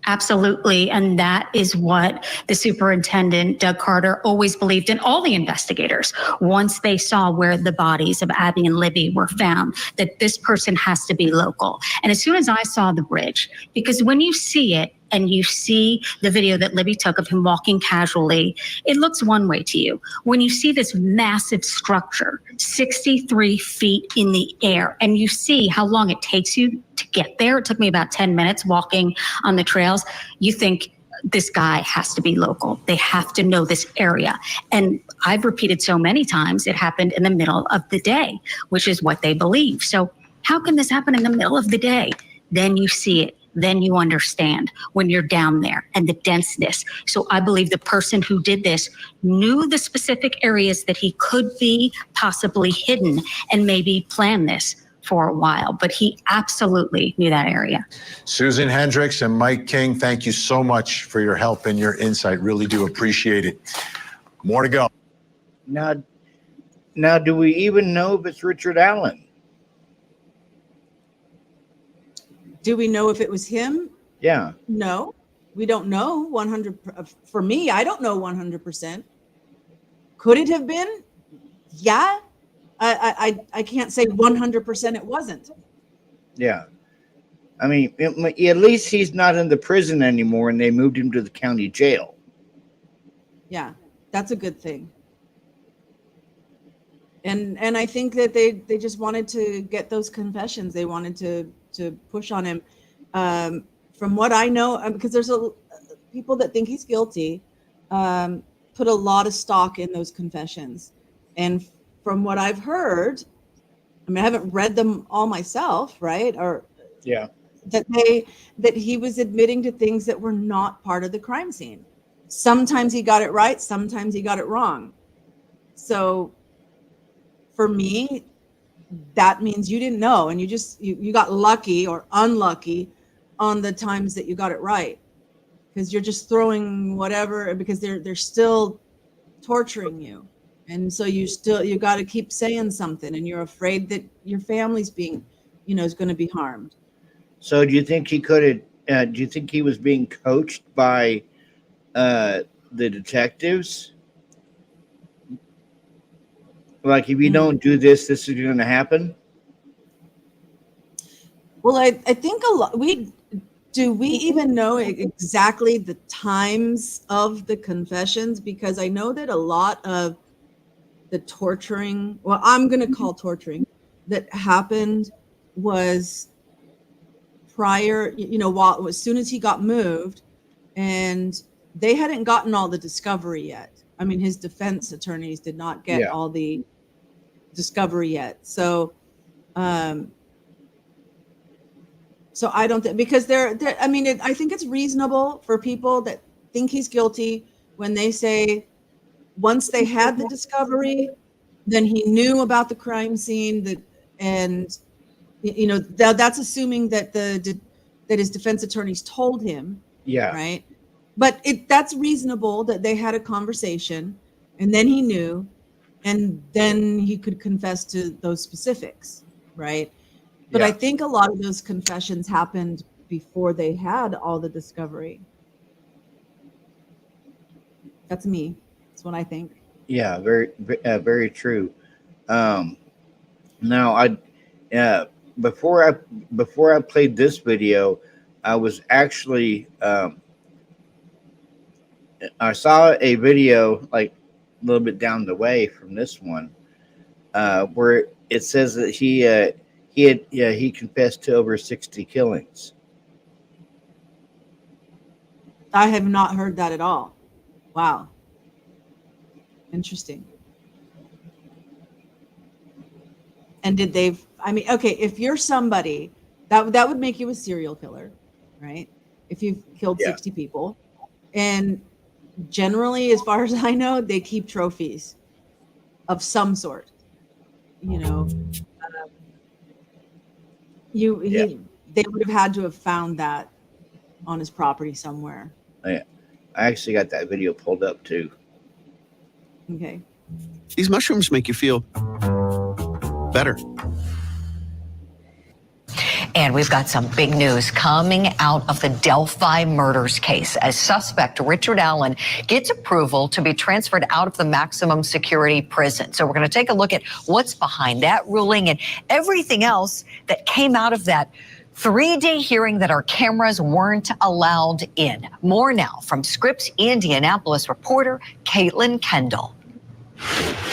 Absolutely. And that is what the superintendent, Doug Carter, always believed, in all the investigators, once they saw where the bodies of Abby and Libby were found, that this person has to be local. And as soon as I saw the bridge, because when you see it, and you see the video that Libby took of him walking casually, it looks one way to you. When you see this massive structure, 63 feet in the air, and you see how long it takes you to get there, it took me about 10 minutes walking on the trails, you think this guy has to be local. They have to know this area. And I've repeated so many times, it happened in the middle of the day, which is what they believe. So how can this happen in the middle of the day? Then you see it. Then you understand when you're down there and the denseness. So I believe the person who did this knew the specific areas that he could be possibly hidden and maybe planned this for a while, but he absolutely knew that area. Susan Hendricks and Mike King, thank you so much for your help and your insight. Really do appreciate it. More to go. Now, do we even know if it's Richard Allen? Do we know if it was him? Yeah. No, we don't know 100. For me, I don't know 100%. Could it have been? Yeah. I can't say 100% it wasn't. Yeah. I mean, at least he's not in the prison anymore, and they moved him to the county jail. Yeah, that's a good thing. And I think that they just wanted to get those confessions. They wanted to push on him. From what I know, because there's people that think he's guilty, put a lot of stock in those confessions. And from what I've heard, I mean, I haven't read them all myself, right? Or yeah, that he was admitting to things that were not part of the crime scene. Sometimes he got it right, sometimes he got it wrong. So for me, that means you didn't know, and you got lucky or unlucky on the times that you got it right, because you're just throwing whatever, because they're still torturing you, and so you got to keep saying something, and you're afraid that your family's being, is going to be harmed. So do you think he could have? Do you think he was being coached by the detectives? Like, if you don't do this, this is going to happen? Well, I think a lot. We even know exactly the times of the confessions? Because I know that a lot of the torturing, well, I'm going to call torturing, that happened was prior, while as soon as he got moved, and they hadn't gotten all the discovery yet. I mean, his defense attorneys did not get all the discovery yet. So so I don't think, because I mean, I think it's reasonable for people that think he's guilty when they say once they had the discovery, then he knew about the crime scene, and that's assuming that that his defense attorneys told him. Yeah. Right. But that's reasonable that they had a conversation and then he knew, and then he could confess to those specifics. Right. But I think a lot of those confessions happened before they had all the discovery. That's me. That's what I think. Yeah, very true. Now, before I played this video, I was actually I saw a video like a little bit down the way from this one, where it says that he confessed to over 60 killings. I have not heard that at all. Wow. Interesting. And okay, if you're somebody that would make you a serial killer, right? If you've killed 60 people. And generally, as far as I know, they keep trophies of some sort. They would have had to have found that on his property somewhere. Yeah, I actually got that video pulled up too. Okay. These mushrooms make you feel better. And we've got some big news coming out of the Delphi murders case as suspect Richard Allen gets approval to be transferred out of the maximum security prison. So we're going to take a look at what's behind that ruling and everything else that came out of that 3-day hearing that our cameras weren't allowed in. More now from Scripps Indianapolis reporter Caitlin Kendall.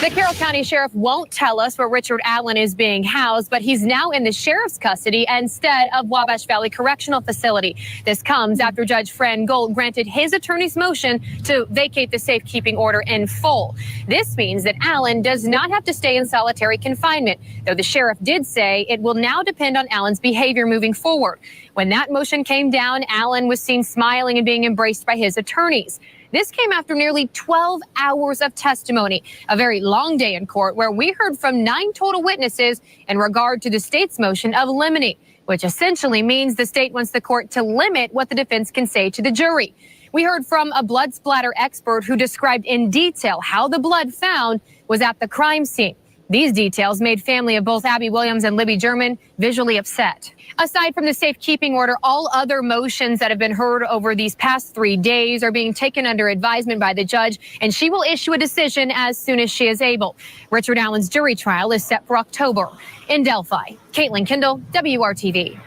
The Carroll County Sheriff won't tell us where Richard Allen is being housed, but he's now in the sheriff's custody instead of Wabash Valley Correctional Facility. This comes after Judge Fran Gold granted his attorney's motion to vacate the safekeeping order in full. This means that Allen does not have to stay in solitary confinement, though the sheriff did say it will now depend on Allen's behavior moving forward. When that motion came down, Allen was seen smiling and being embraced by his attorneys. This came after nearly 12 hours of testimony, a very long day in court where we heard from 9 total witnesses in regard to the state's motion of limine, which essentially means the state wants the court to limit what the defense can say to the jury. We heard from a blood splatter expert who described in detail how the blood found was at the crime scene. These details made family of both Abby Williams and Libby German visually upset. Aside from the safekeeping order, all other motions that have been heard over these past 3 days are being taken under advisement by the judge, and she will issue a decision as soon as she is able. Richard Allen's jury trial is set for October. In Delphi, Caitlin Kendall, WRTV.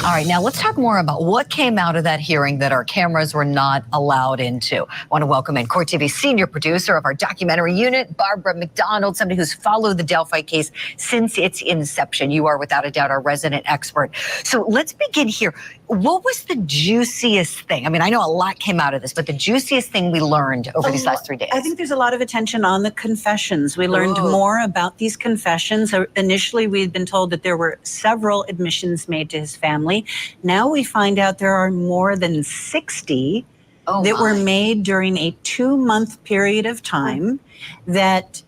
All right, now let's talk more about what came out of that hearing that our cameras were not allowed into. I want to welcome in Court TV senior producer of our documentary unit, Barbara McDonald, somebody who's followed the Delphi case since its inception. You are without a doubt our resident expert. So let's begin here. What was the juiciest thing? I mean, I know a lot came out of this, but the juiciest thing we learned over these last 3 days? I think there's a lot of attention on the confessions. We learned more about these confessions. Initially, we had been told that there were several admissions made to his family. Now we find out there are more than 60 that were made during a 2-month period of time, that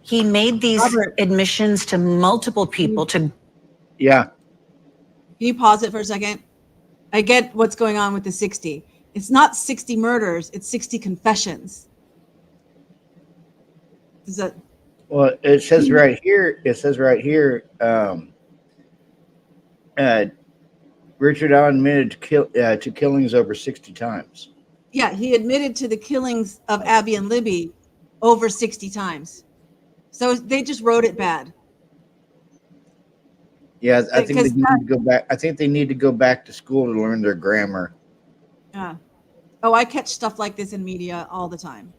he made these admissions to multiple people to. Yeah. Can you pause it for a second? I get what's going on with the 60. It's not 60 murders, it's 60 confessions. Is that? Well, it says right here, Richard Allen admitted to killings over 60 times. Yeah, he admitted to the killings of Abby and Libby over 60 times. So they just wrote it bad. Yeah, I think they Because need to go back. I think they need to go back to school to learn their grammar. Yeah. Oh, I catch stuff like this in media all the time,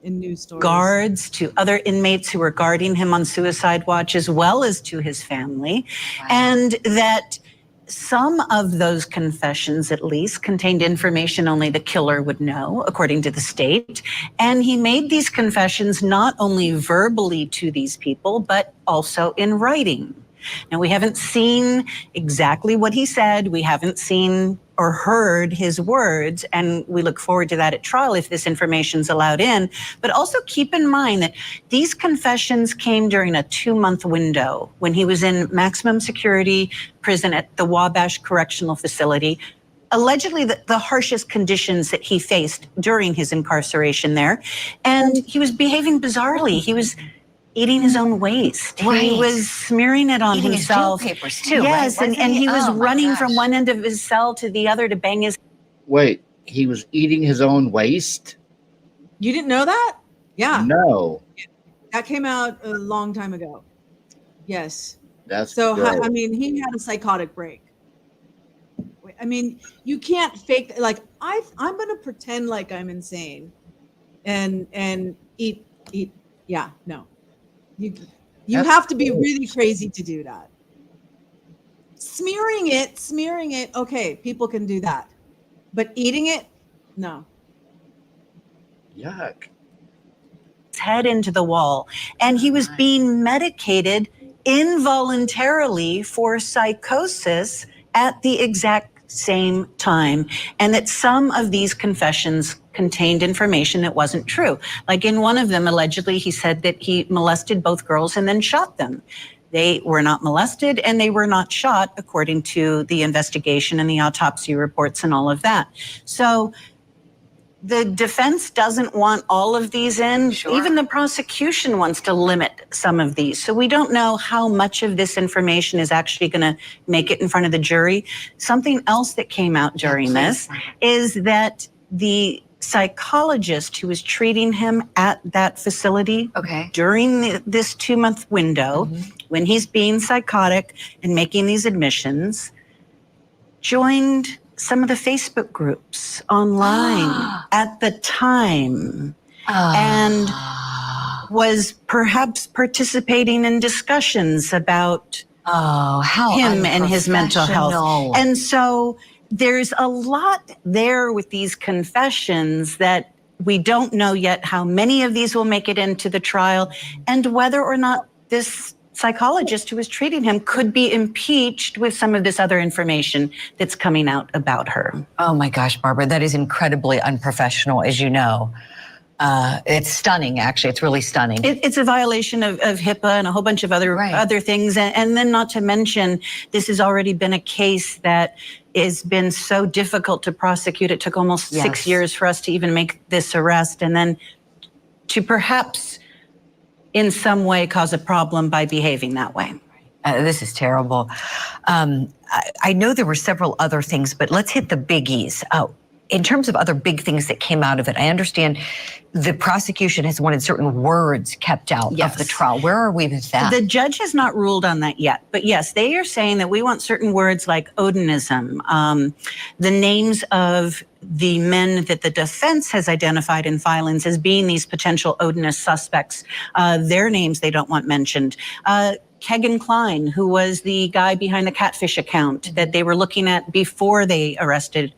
in news stories. Guards, to other inmates who were guarding him on suicide watch, as well as to his family. Wow. And that some of those confessions, at least, contained information only the killer would know, according to the state. And he made these confessions not only verbally to these people, but also in writing. Now, we haven't seen exactly what he said. We haven't seen or heard his words, and we look forward to that at trial if this information's allowed in. But also keep in mind that these confessions came during a 2-month window when he was in maximum security prison at the Wabash Correctional Facility. Allegedly the harshest conditions that he faced during his incarceration there. And he was behaving bizarrely. He was eating his own waste. Right. He was smearing it on himself. His jail papers too, Yes, right? and he was running from one end of his cell to the other to bang his... Wait, he was eating his own waste? You didn't know that? Yeah. No. That came out a long time ago. Yes. That's so. gross. I mean, he had a psychotic break. I mean, you can't fake. Like I'm going to pretend like I'm insane, and eat. Yeah, no. You have to be really crazy to do that. Smearing it. Okay, people can do that, but eating it, no. Yuck. His head into the wall, and he was being medicated involuntarily for psychosis at the exact same time, and that some of these confessions contained information that wasn't true. Like in one of them, allegedly, he said that he molested both girls and then shot them. They were not molested and they were not shot, according to the investigation and the autopsy reports and all of that. So the defense doesn't want all of these in. Sure. Even the prosecution wants to limit some of these. So we don't know how much of this information is actually going to make it in front of the jury. Something else that came out during this is that the psychologist who was treating him at that facility during this 2-month window, when he's being psychotic and making these admissions, joined some of the Facebook groups online at the time and was perhaps participating in discussions about him and his mental health. And so there's a lot there with these confessions that we don't know yet how many of these will make it into the trial and whether or not this psychologist who was treating him could be impeached with some of this other information that's coming out about her. Oh my gosh, Barbara, that is incredibly unprofessional, as you know. It's stunning, actually. It's really stunning. It's a violation of HIPAA and a whole bunch of other things. And then not to mention, this has already been a case that has been so difficult to prosecute. It took almost 6 years for us to even make this arrest. And then to perhaps in some way cause a problem by behaving that way. This is terrible. I know there were several other things, but let's hit the biggies. In terms of other big things that came out of it, I understand the prosecution has wanted certain words kept out of the trial. Where are we with that? The judge has not ruled on that yet. But yes, they are saying that we want certain words like Odinism, the names of the men that the defense has identified in filings as being these potential Odinist suspects. Their names they don't want mentioned. Kegan Kline, who was the guy behind the Catfish account that they were looking at before they arrested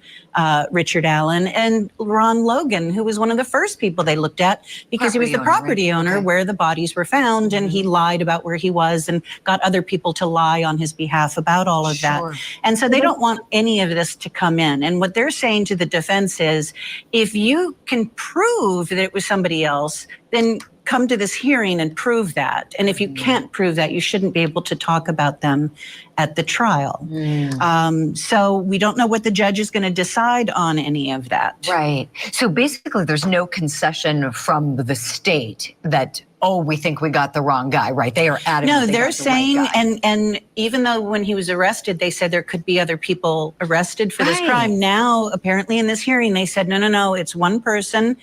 Richard Allen, and Ron Logan, who was one of the first people they looked at because he was the property owner where the bodies were found, and he lied about where he was and got other people to lie on his behalf about all of that. And so they don't want any of this to come in. And what they're saying to the defense is, if you can prove that it was somebody else, then come to this hearing and prove that. And if you can't prove that, you shouldn't be able to talk about them at the trial. So we don't know what the judge is going to decide on any of that. Right. So basically there's no concession from the state that, oh, we think we got the wrong guy, right? They are adamant. No, they're saying, and even though when he was arrested, they said there could be other people arrested for this crime. Now, apparently in this hearing, they said, no, it's one person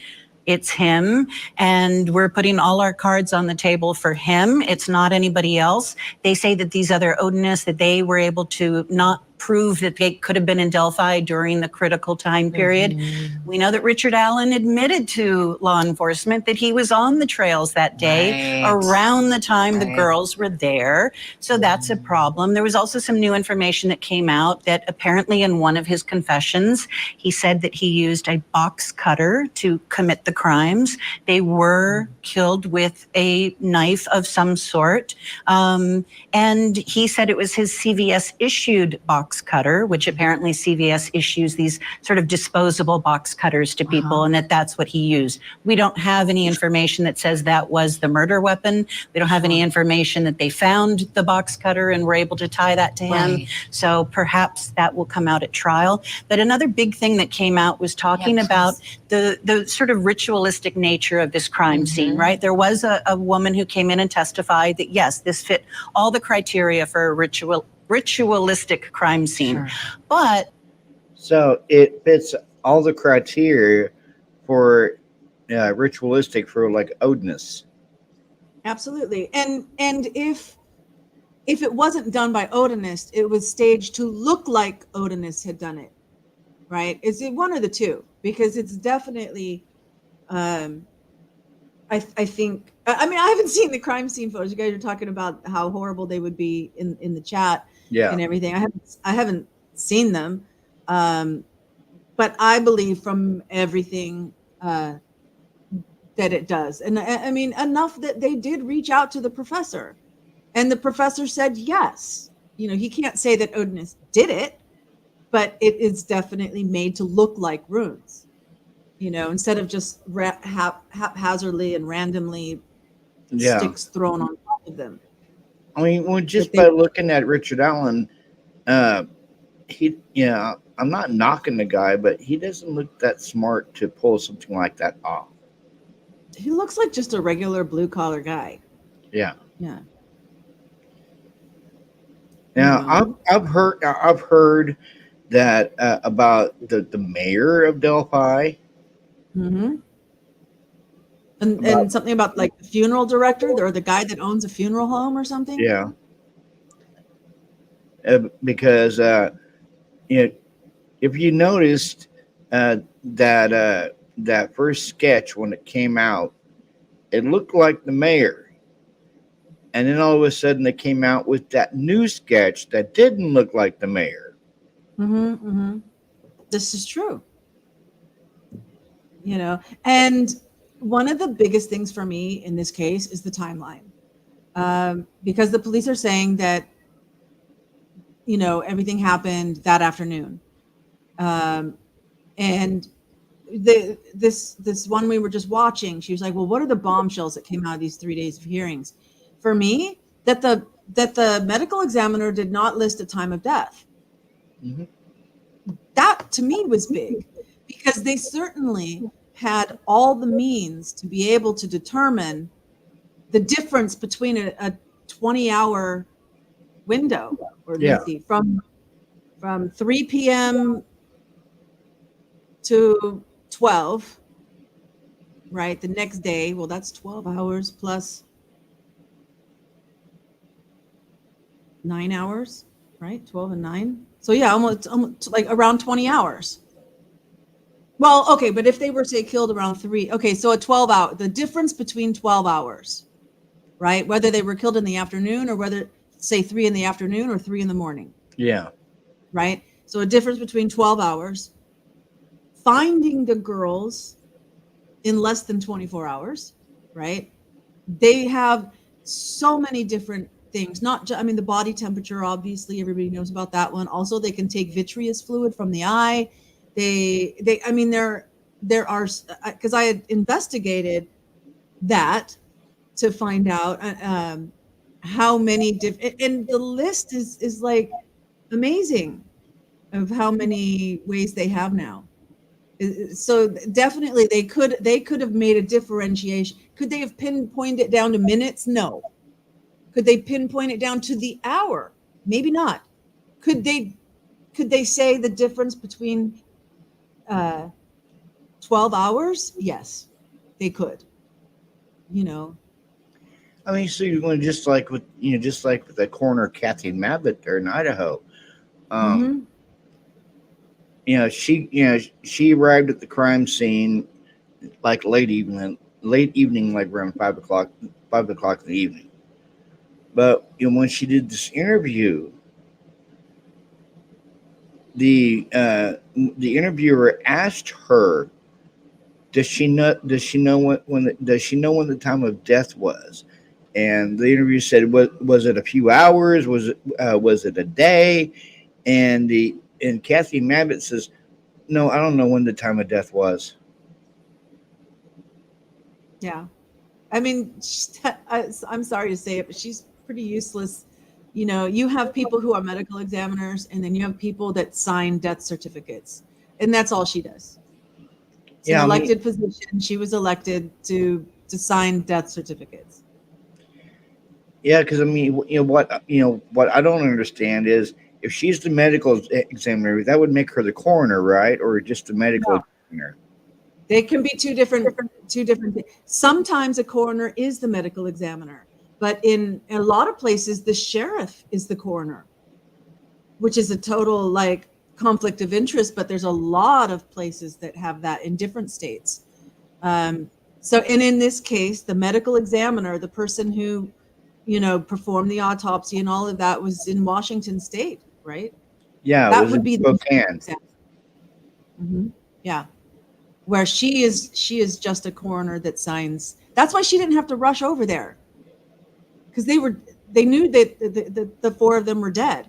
It's him, and we're putting all our cards on the table for him. It's not anybody else. They say that these other Odinists, that they were able to not prove that they could have been in Delphi during the critical time period. We know that Richard Allen admitted to law enforcement that he was on the trails that day around the time the girls were there. So that's a problem. There was also some new information that came out that apparently in one of his confessions, he said that he used a box cutter to commit the crimes. They were killed with a knife of some sort. And he said it was his CVS issued box cutter, which apparently CVS issues these sort of disposable box cutters to people, and that's what he used. We don't have any information that says that was the murder weapon. We don't have any information that they found the box cutter and were able to tie that to him. So perhaps that will come out at trial. But another big thing that came out was talking about the sort of ritualistic nature of this crime scene, right? There was a woman who came in and testified that, yes, this fit all the criteria for a ritualistic crime scene. But so it fits all the criteria for ritualistic for like Odinist. Absolutely. And if it wasn't done by Odinist, it was staged to look like Odinist had done it, right? Is it one or the two? Because it's definitely I think, I mean, I haven't seen the crime scene photos. You guys are talking about how horrible they would be in the chat and everything. I haven't seen them. But I believe from everything that it does. And I mean, enough that they did reach out to the professor, and the professor said yes. You know, he can't say that Odinist did it, but it is definitely made to look like runes. You know, instead of just haphazardly and randomly sticks thrown on top of them. I mean, well, just by looking at Richard Allen, he, I'm not knocking the guy, but he doesn't look that smart to pull something like that off. He looks like just a regular blue collar guy. Yeah. Yeah. Now, I've heard that about the mayor of Delphi. Mm-hmm. And something about like the funeral director or the guy that owns a funeral home or something. Yeah. Because if you noticed that first sketch when it came out, it looked like the mayor, and then all of a sudden they came out with that new sketch that didn't look like the mayor. Mm-hmm, mm-hmm. This is true. You know, and one of the biggest things for me in this case is the timeline, because the police are saying that, you know, everything happened that afternoon, and this one we were just watching, she was like, well, what are the bombshells that came out of these 3 days of hearings? For me, that the medical examiner did not list a time of death. Mm-hmm. That to me was big, because they certainly had all the means to be able to determine the difference between a 20-hour window, or let's see, from 3 p.m. to 12, right? The next day, well, that's 12 hours plus 9 hours, right? 12 and 9. So yeah, almost like around 20 hours. Well, okay, but if they were, say, killed around 3, okay, so a 12-hour, the difference between 12 hours, right? Whether they were killed in the afternoon or whether, say, 3 in the afternoon or 3 in the morning. Yeah. Right? So a difference between 12 hours. Finding the girls in less than 24 hours, right? They have so many different things. Not just, I mean, the body temperature, obviously, everybody knows about that one. Also, they can take vitreous fluid from the eye. I mean, there are, because I had investigated that to find out how many different, and the list is like amazing of how many ways they have now. So definitely they could have made a differentiation. Could they have pinpointed it down to minutes? No. Could they pinpoint it down to the hour? Maybe not. Could they say the difference between 12 hours? Yes. they could, you know. I mean, so you're going just like with the coroner Kathy Mabbitt there in Idaho. Mhm. She arrived at the crime scene like late evening, like around 5 o'clock in the evening. But when she did this interview, the interviewer asked her, does she know when the time of death was? And the interviewer said, was it a few hours? Was it a day? And Kathy Mabbitt says, no, I don't know when the time of death was. Yeah. I mean, I'm sorry to say it, but she's pretty useless. You know, you have people who are medical examiners, and then you have people that sign death certificates, and that's all she does. It's an elected position. She was elected to sign death certificates. Yeah, because I mean, what I don't understand is if she's the medical examiner, that would make her the coroner, right? Or just the medical examiner. They can be two different things. Sometimes a coroner is the medical examiner, but in a lot of places, the sheriff is the coroner, which is a total like conflict of interest. But there's a lot of places that have that in different states. So, and in this case, the medical examiner, the person who, performed the autopsy and all of that, was in Washington State, right? Yeah, that it was would in be Spokane. Yeah. Where she is just a coroner that signs. That's why she didn't have to rush over there, because they knew that the four of them were dead,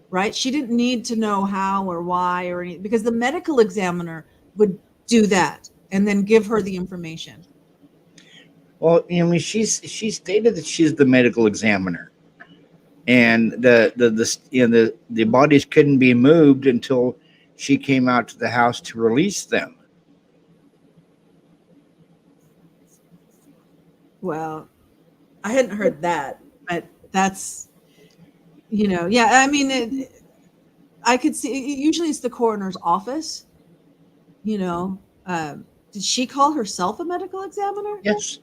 right? She didn't need to know how or why or anything, because the medical examiner would do that and then give her the information. Well, I mean, she stated that she's the medical examiner, and the bodies couldn't be moved until she came out to the house to release them. Well, I hadn't heard that, but that's, yeah. I mean, I could see. Usually, it's the coroner's office. Did she call herself a medical examiner? Yes.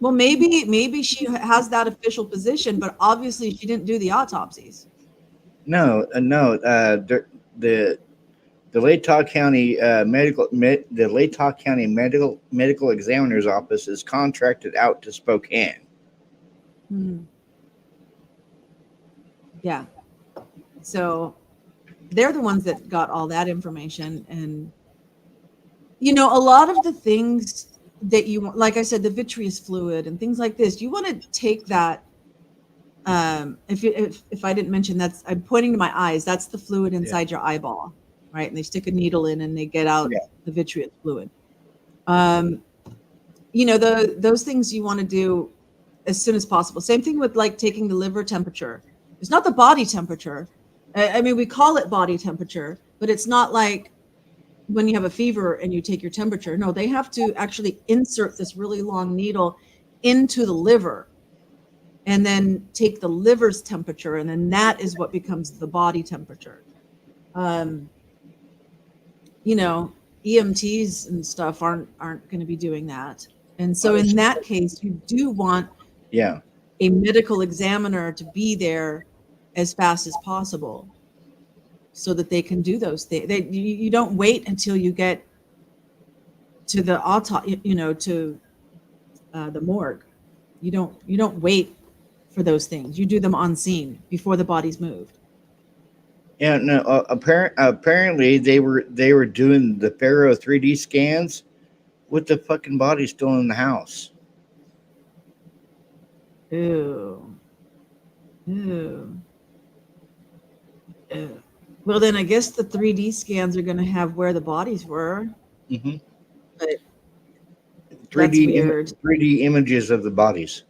Well, maybe she has that official position, but obviously she didn't do the autopsies. No. The Latah County medical examiner's office is contracted out to Spokane. Yeah. So they're the ones that got all that information. And, a lot of the things that you want, like I said, the vitreous fluid and things like this, you want to take that. If I didn't mention, I'm pointing to my eyes, that's the fluid inside your eyeball, right? And they stick a needle in and they get out the vitreous fluid. Those things you want to do as soon as possible. Same thing with like taking the liver temperature. It's not the body temperature. I mean, we call it body temperature, but it's not like when you have a fever and you take your temperature. No, they have to actually insert this really long needle into the liver and then take the liver's temperature, and then that is what becomes the body temperature. EMTs and stuff aren't going to be doing that. And so in that case, you do want a medical examiner to be there as fast as possible so that they can do those things. You don't wait until you get to the to the morgue. You don't wait for those things. You do them on scene before the body's moved. Yeah, no. Apparently, they were doing the Pharaoh 3D scans with the fucking body still in the house. Ew. Well, then I guess the 3D scans are going to have where the bodies were. Mm-hmm. But 3D images of the bodies.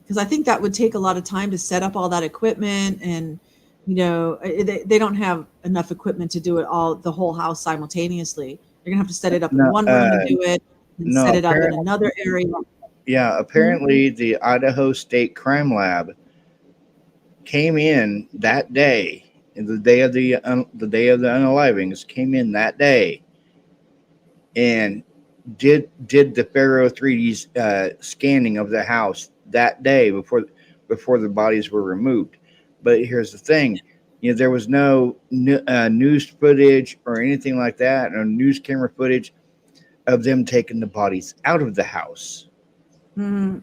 Because I think that would take a lot of time to set up all that equipment, and they don't have enough equipment to do it the whole house simultaneously. They're gonna have to set it up in one room and do it, and set it up in another area. Yeah, apparently the Idaho State Crime Lab came in that day, the day of the unalivings, came in that day, and did the Pharaoh 3D scanning of the house that day before the bodies were removed. But here's the thing, there was no news footage or anything like that, or news camera footage of them taking the bodies out of the house. Now,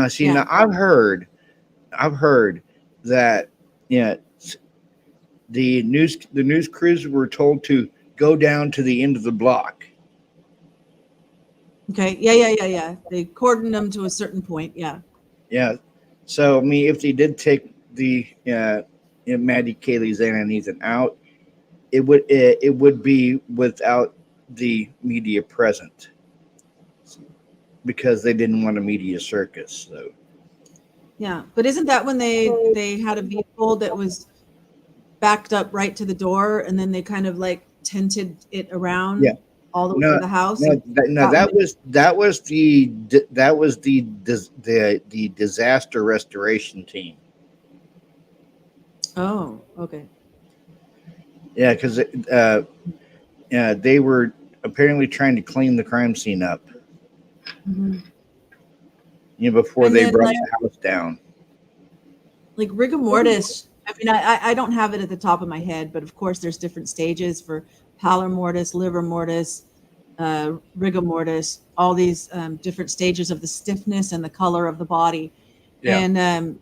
see, now I've heard that the news crews were told to go down to the end of the block. Okay. Yeah. They cordoned them to a certain point. Yeah. Yeah. So I mean, if they did take the Maddie, Kaylee, Xana, and Ethan out, it would be without the media present, because they didn't want a media circus. So. Yeah, but isn't that when they had a vehicle that was backed up right to the door, and then they kind of like tinted it around all the way to the house? That was the disaster restoration team. Oh, okay. Yeah, because they were apparently trying to clean the crime scene up. Before And they then, brought like, the house down. Like rigor mortis. I mean, I don't have it at the top of my head, but of course there's different stages for pallor mortis, livor mortis, rigor mortis, all these different stages of the stiffness and the color of the body. Yeah. And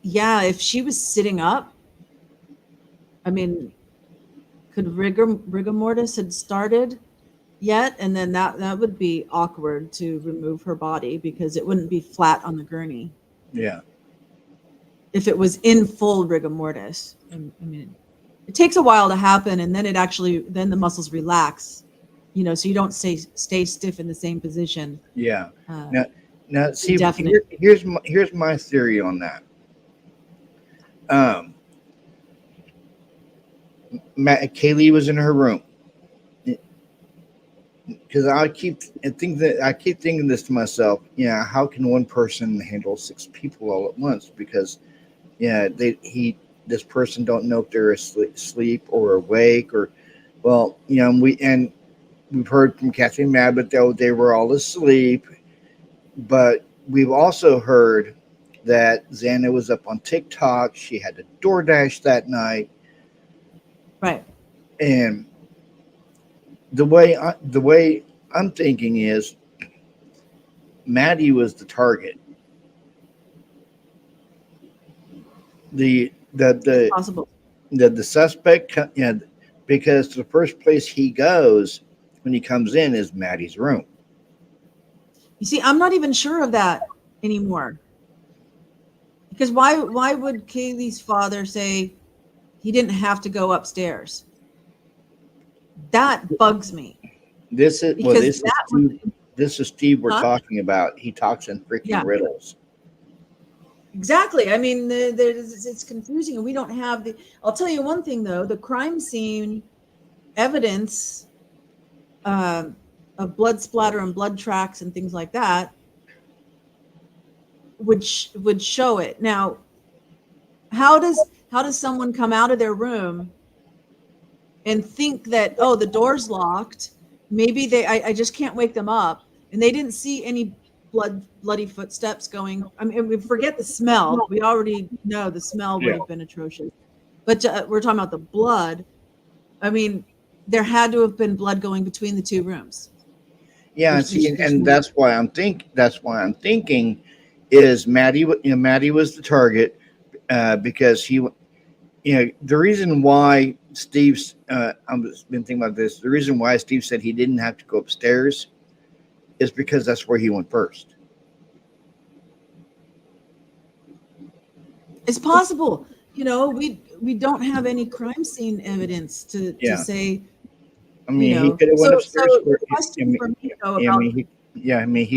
if she was sitting up, I mean, could rigor mortis had started yet? And then that would be awkward to remove her body, because it wouldn't be flat on the gurney. Yeah. If it was in full rigor mortis. I mean, it takes a while to happen, and then then the muscles relax, so you don't stay stiff in the same position. Yeah. Now see, definitely. here's my theory on that. Kaylee was in her room, because I keep thinking this to myself. How can one person handle 6 people all at once? Because this person don't know if they're asleep or awake, or we've heard from Kathleen Mabbitt that they were all asleep, but we've also heard that Xana was up on TikTok. She had to DoorDash that night. Right. And the way I'm thinking is Maddie was the target. The possible. The suspect, because the first place he goes when he comes in is Maddie's room. You see, I'm not even sure of that anymore. Because why would Kaylee's father say he didn't have to go upstairs? That bugs me. This is Steve we're talking about. He talks in freaking riddles. Exactly. I mean, it's confusing, and we don't have the. I'll tell you one thing though: the crime scene evidence of blood splatter and blood tracks and things like that would show it. Now, how does someone come out of their room and think that, oh, the door's locked? Maybe I just can't wake them up, and they didn't see any bloody footsteps going. I mean, we forget the smell. We already know the smell would have been atrocious. But we're talking about the blood. I mean, there had to have been blood going between the 2 rooms. Yeah, and that's why I'm thinking is Maddie. Maddie was the target because he. The reason why Steve's. I've been thinking about this. The reason why Steve said he didn't have to go upstairs is because that's where he went first. It's possible. We don't have any crime scene evidence to say. I mean, he could have went upstairs first. He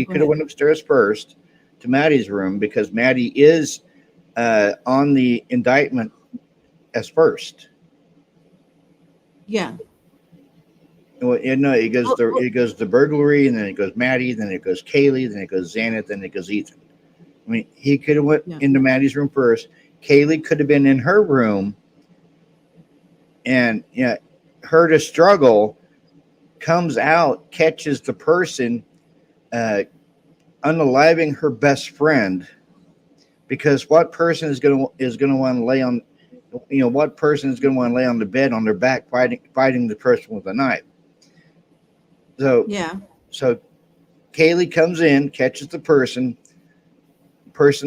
could have went upstairs first to Maddie's room, because Maddie is on the indictment as first. Yeah. Well, it goes the burglary, and then it goes Maddie, then it goes Kaylee, then it goes Xana, then it goes Ethan. I mean, he could have went into Maddie's room first. Kaylee could have been in her room, and her to struggle, comes out, catches the person unaliving her best friend, because what person is going to want to lay on, what person is going to want to lay on the bed on their back fighting the person with a knife? So Kaylee comes in, catches the person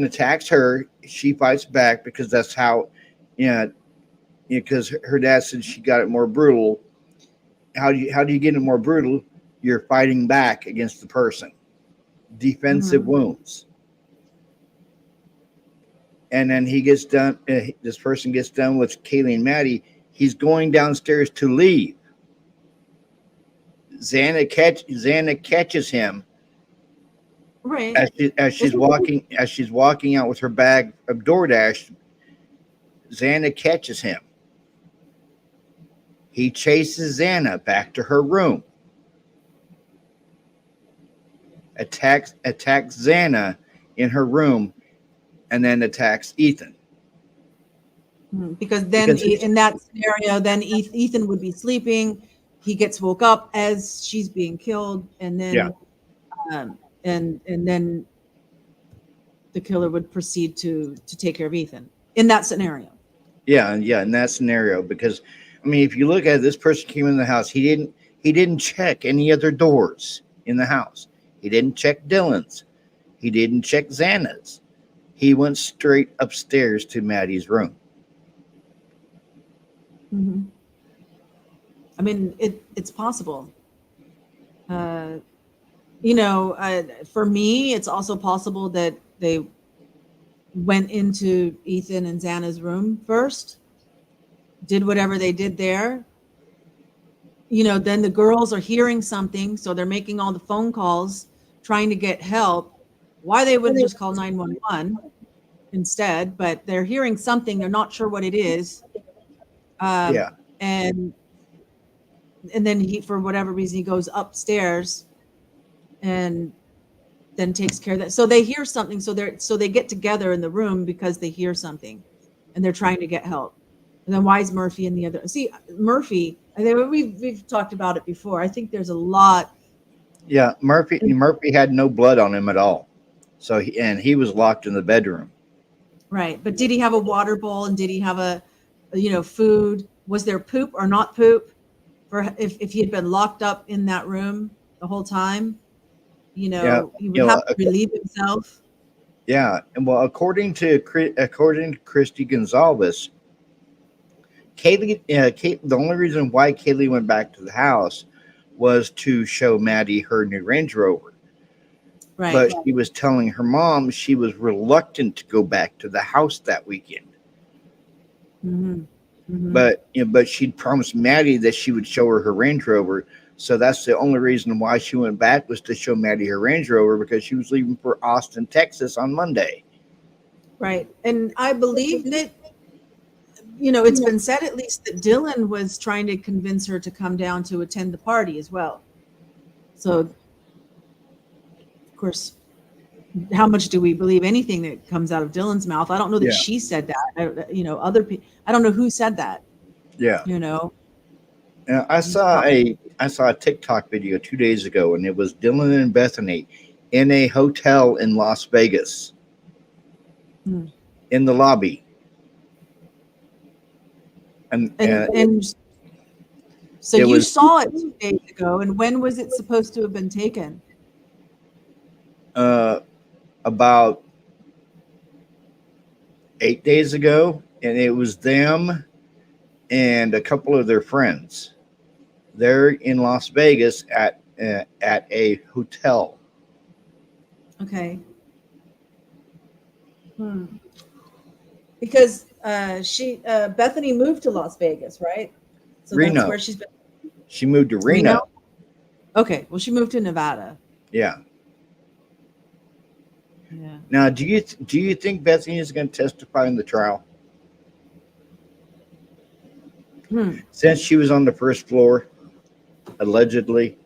attacks her, she fights back because that's how, because her dad said she got it more brutal. How do you get it more brutal? You're fighting back against the person. Defensive wounds. And then he gets done. This person gets done with Kaylee and Maddie. He's going downstairs to leave. Xana catches him. Right. As she's walking out with her bag of DoorDash. Xana catches him. He chases Xana back to her room. Attacks Xana in her room, and then attacks Ethan. Because in that scenario, then Ethan would be sleeping. He gets woke up as she's being killed, and then and then the killer would proceed to take care of Ethan in that scenario. Yeah, in that scenario, because I mean, if you look at it, this person came in the house. He didn't check any other doors in the house. He didn't check Dylan's. He didn't check Xana's. He went straight upstairs to Maddie's room. Mm-hmm. I mean, it's possible. For me, it's also possible that they went into Ethan and Xana's room first, did whatever they did there. Then the girls are hearing something, so they're making all the phone calls, trying to get help. Why they wouldn't just call 911 instead, but they're hearing something, they're not sure what it is. And then he, for whatever reason, he goes upstairs and then takes care of that. So they hear something, so they get together in the room because they hear something, and they're trying to get help. And then why is Murphy in the other? See, Murphy, I think we've talked about it before. I think there's a lot. Yeah, Murphy had no blood on him at all, so he was locked in the bedroom. Right, but did he have a water bowl, and did he have food? Was there poop or not poop? For if he had been locked up in that room the whole time, he would have to relieve himself. Yeah, and well, according to Christy Gonzalez, Kaylee, the only reason why Kaylee went back to the house was to show Maddie her new Range Rover. Right. But she was telling her mom she was reluctant to go back to the house that weekend. Mm-hmm. Mm-hmm. But she'd promised Maddie that she would show her Range Rover. So that's the only reason why she went back, was to show Maddie her Range Rover, because she was leaving for Austin, Texas on Monday. Right. And I believe that, it's been said at least that Dylan was trying to convince her to come down to attend the party as well. So, of course, how much do we believe anything that comes out of Dylan's mouth? I don't know that she said that. Other people, I don't know who said that. Yeah. I saw a TikTok video 2 days ago, and it was Dylan and Bethany in a hotel in Las Vegas, in the lobby. And so you saw it 2 days ago, and when was it supposed to have been taken? About 8 days ago, and it was them and a couple of their friends. They're in Las Vegas at a hotel. Okay. Because Bethany moved to Las Vegas, right? So Reno. That's where she's been. She moved to Reno. Okay. Well, she moved to Nevada. Yeah. Yeah. Now, do you think Bethany is going to testify in the trial? Since she was on the first floor, allegedly.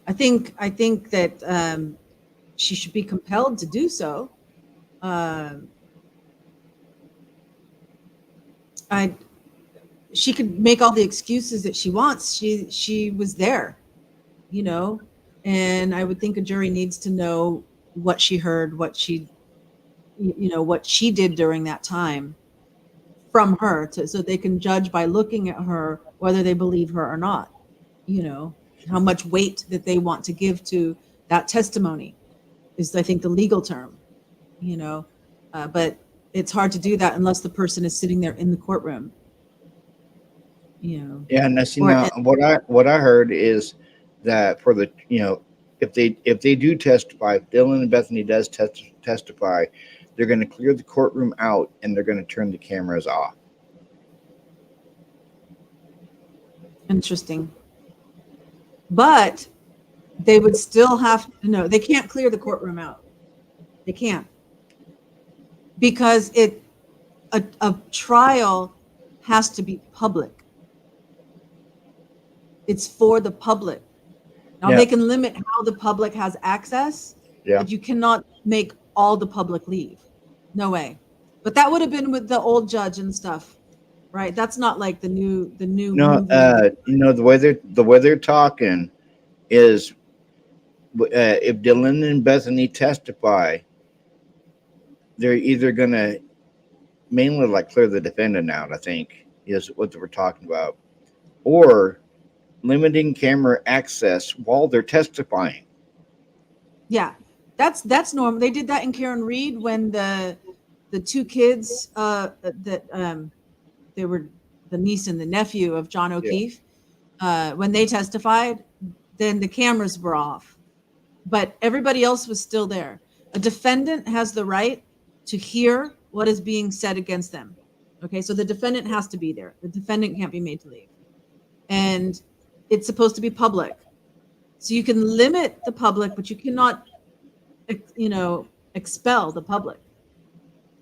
I think that she should be compelled to do so. she could make all the excuses that she wants. She was there, you know, and I would think a jury needs to know what she heard, what she, you know, what she did during that time from her, so they can judge by looking at her whether they believe her or not, you know, how much weight that they want to give to that testimony is, I think, the legal term, you know, but it's hard to do that unless the person is sitting there in the courtroom, you know. Yeah, and that's, you Or- know, what I heard is that for the, you know, if they do testify, if Dylan and Bethany does testify, they're going to clear the courtroom out and they're going to turn the cameras off. Interesting. But they would still have to know, they can't clear the courtroom out. They can't. Because a trial has to be public. It's for the public. Now Yeah. they can limit how the public has access, Yeah. but you cannot make all the public leave. No way. But that would have been with the old judge and stuff, right? That's not like the new No, movie. you know, the way they're talking is, if Dylan and Bethany testify, they're either going to mainly like clear the defendant out, I think, is what they were talking about, or limiting camera access while they're testifying. Yeah, that's normal. They did that in Karen Reed when the two kids that they were the niece and the nephew of John O'Keefe, when they testified, then the cameras were off, but everybody else was still there. A defendant has the right to hear what is being said against them. Okay, so the defendant has to be there. The defendant can't be made to leave, and it's supposed to be public. So you can limit the public, but you cannot, you know, expel the public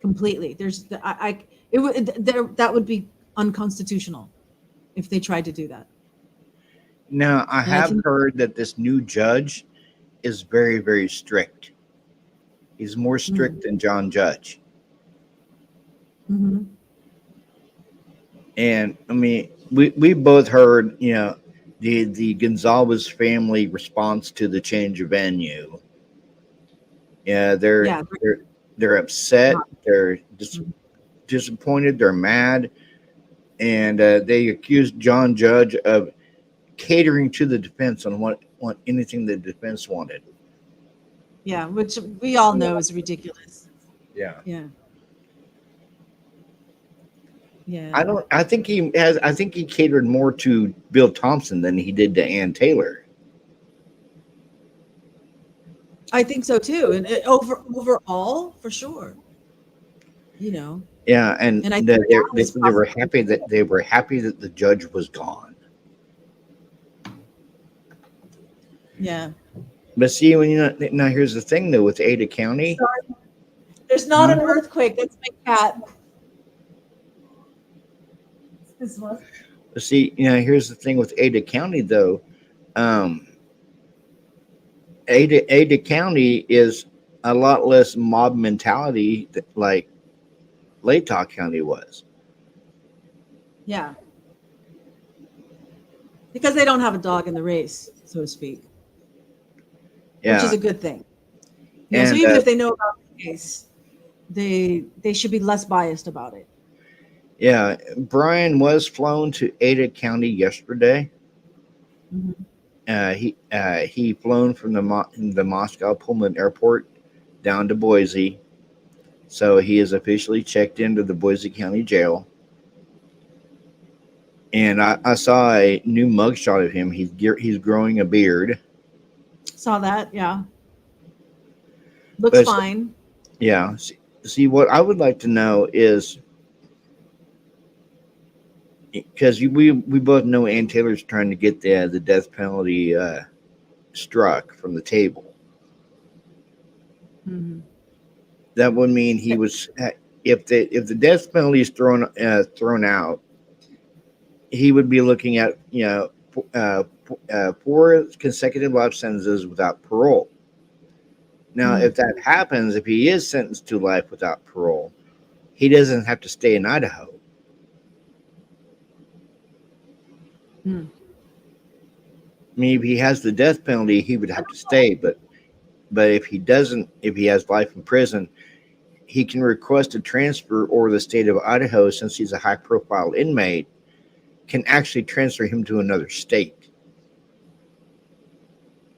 completely. There's it would that would be unconstitutional if they tried to do that. Now, I And I have think- heard that this new judge is very, very strict. He's more strict than John Judge. Mhm. And I mean, we both heard, you know, the Gonzalez family response to the change of venue. Yeah, they're upset. They're disappointed. They're mad, and they accused John Judge of catering to the defense on what anything the defense wanted. Yeah, which we all know is ridiculous. Yeah. Yeah. Yeah. I think he catered more to Bill Thompson than he did to Ann Taylor. I think so too, and overall, for sure. You know. Yeah, and I they think were happy that the judge was gone. Yeah. But see, when now here's the thing though, with Ada County, Sorry. There's not an earthquake. That's my cat. This one. see, here's the thing with Ada County though. Ada County is a lot less mob mentality like Latah County was. Yeah. Because they don't have a dog in the race, so to speak. Yeah. Which is a good thing. You know, so And, even if they know about the case, they should be less biased about it. Yeah, Brian was flown to Ada County yesterday. He flown from the Moscow Pullman Airport down to Boise, so he is officially checked into the Boise County Jail. And I saw a new mugshot of him. He's growing a beard. Saw that, yeah. Looks But- fine. Yeah. See, what I would like to know is, because we both know Ann Taylor's trying to get the death penalty struck from the table. Mhm. That would mean he was, if the death penalty is thrown out, he would be looking at 4 consecutive life sentences without parole. Now, if that happens, if he is sentenced to life without parole, he doesn't have to stay in Idaho. I mean, if he has the death penalty, he would have to stay. But if he doesn't, if he has life in prison, he can request a transfer, or the state of Idaho, since he's a high-profile inmate, can actually transfer him to another state.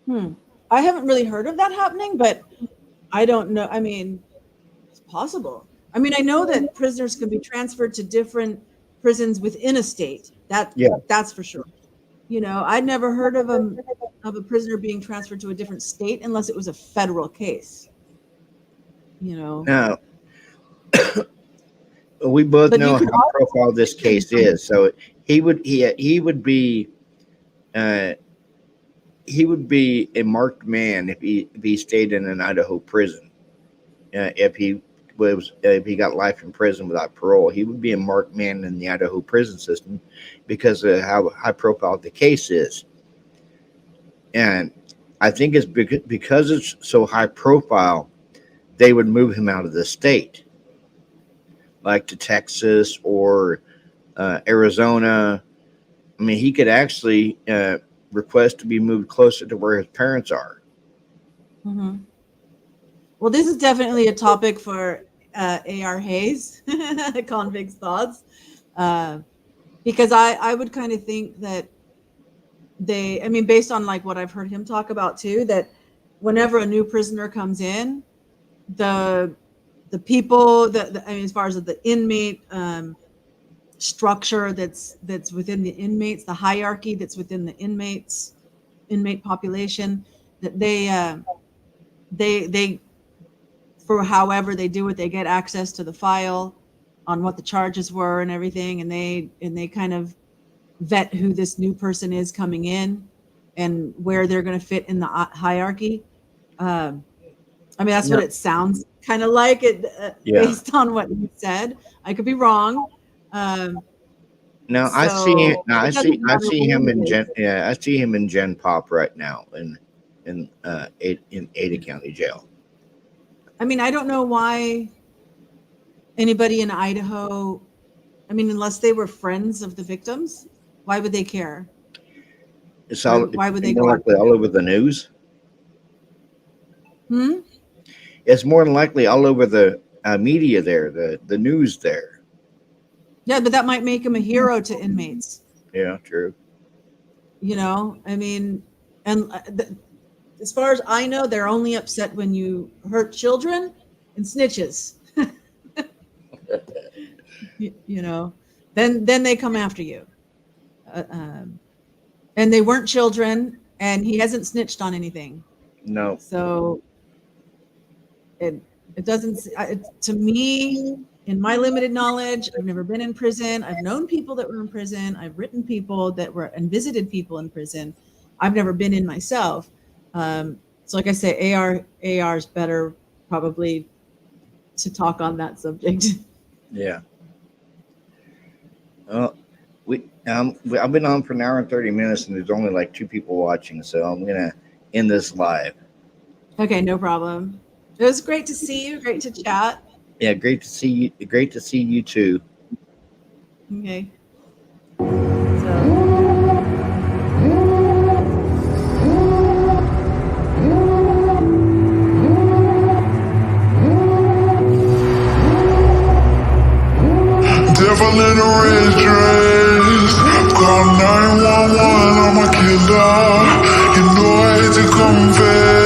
I haven't really heard of that happening, but I don't know. I mean, it's possible. I mean, I know that prisoners can be transferred to different prisons within a state. That's for sure. You know, I'd never heard of a prisoner being transferred to a different state unless it was a federal case. You know. Now, we both But know you could how profile this case is. So he would be a marked man if he stayed in an Idaho prison. If he got life in prison without parole, he would be a marked man in the Idaho prison system because of how high profile the case is. And I think it's because it's so high profile, they would move him out of the state, like to Texas or Arizona. I mean, he could actually request to be moved closer to where his parents are. Mm-hmm. Well, this is definitely a topic for A.R. Hayes, Convict's Thoughts, because I would kind of think that based on like what I've heard him talk about too, that whenever a new prisoner comes in, the people as far as the inmate structure that's within the inmates, the hierarchy that's within the inmate population, that they for however they do it, they get access to the file on what the charges were and everything, and they kind of vet who this new person is coming in and where they're going to fit in the hierarchy. I mean, that's what it sounds kind of like it based on what you said. I could be wrong. No, I see him in Gen Pop right now in Ada County Jail. I mean, I don't know why anybody in Idaho, I mean, unless they were friends of the victims, why would they care? Why would they go all over the news? It's more than likely all over the media there, the news there. Yeah, but that might make him a hero to inmates. Yeah, true. You know, I mean, and as far as I know, they're only upset when you hurt children and snitches. you know, then they come after you. And they weren't children, and he hasn't snitched on anything. No. So it doesn't, to me, in my limited knowledge, I've never been in prison. I've known people that were in prison. I've written people that were and visited people in prison. I've never been in myself. So like I say, AR's better probably to talk on that subject. Yeah. Well, I've been on for an hour and 30 minutes, and there's only like 2 people watching, so I'm gonna end this live. Okay, no problem. It was great to see you. Great to chat. Yeah, great to see you. Great to see you too. Okay. Devil in a red dress, call 911, I'm a killer. You know I hate to confess.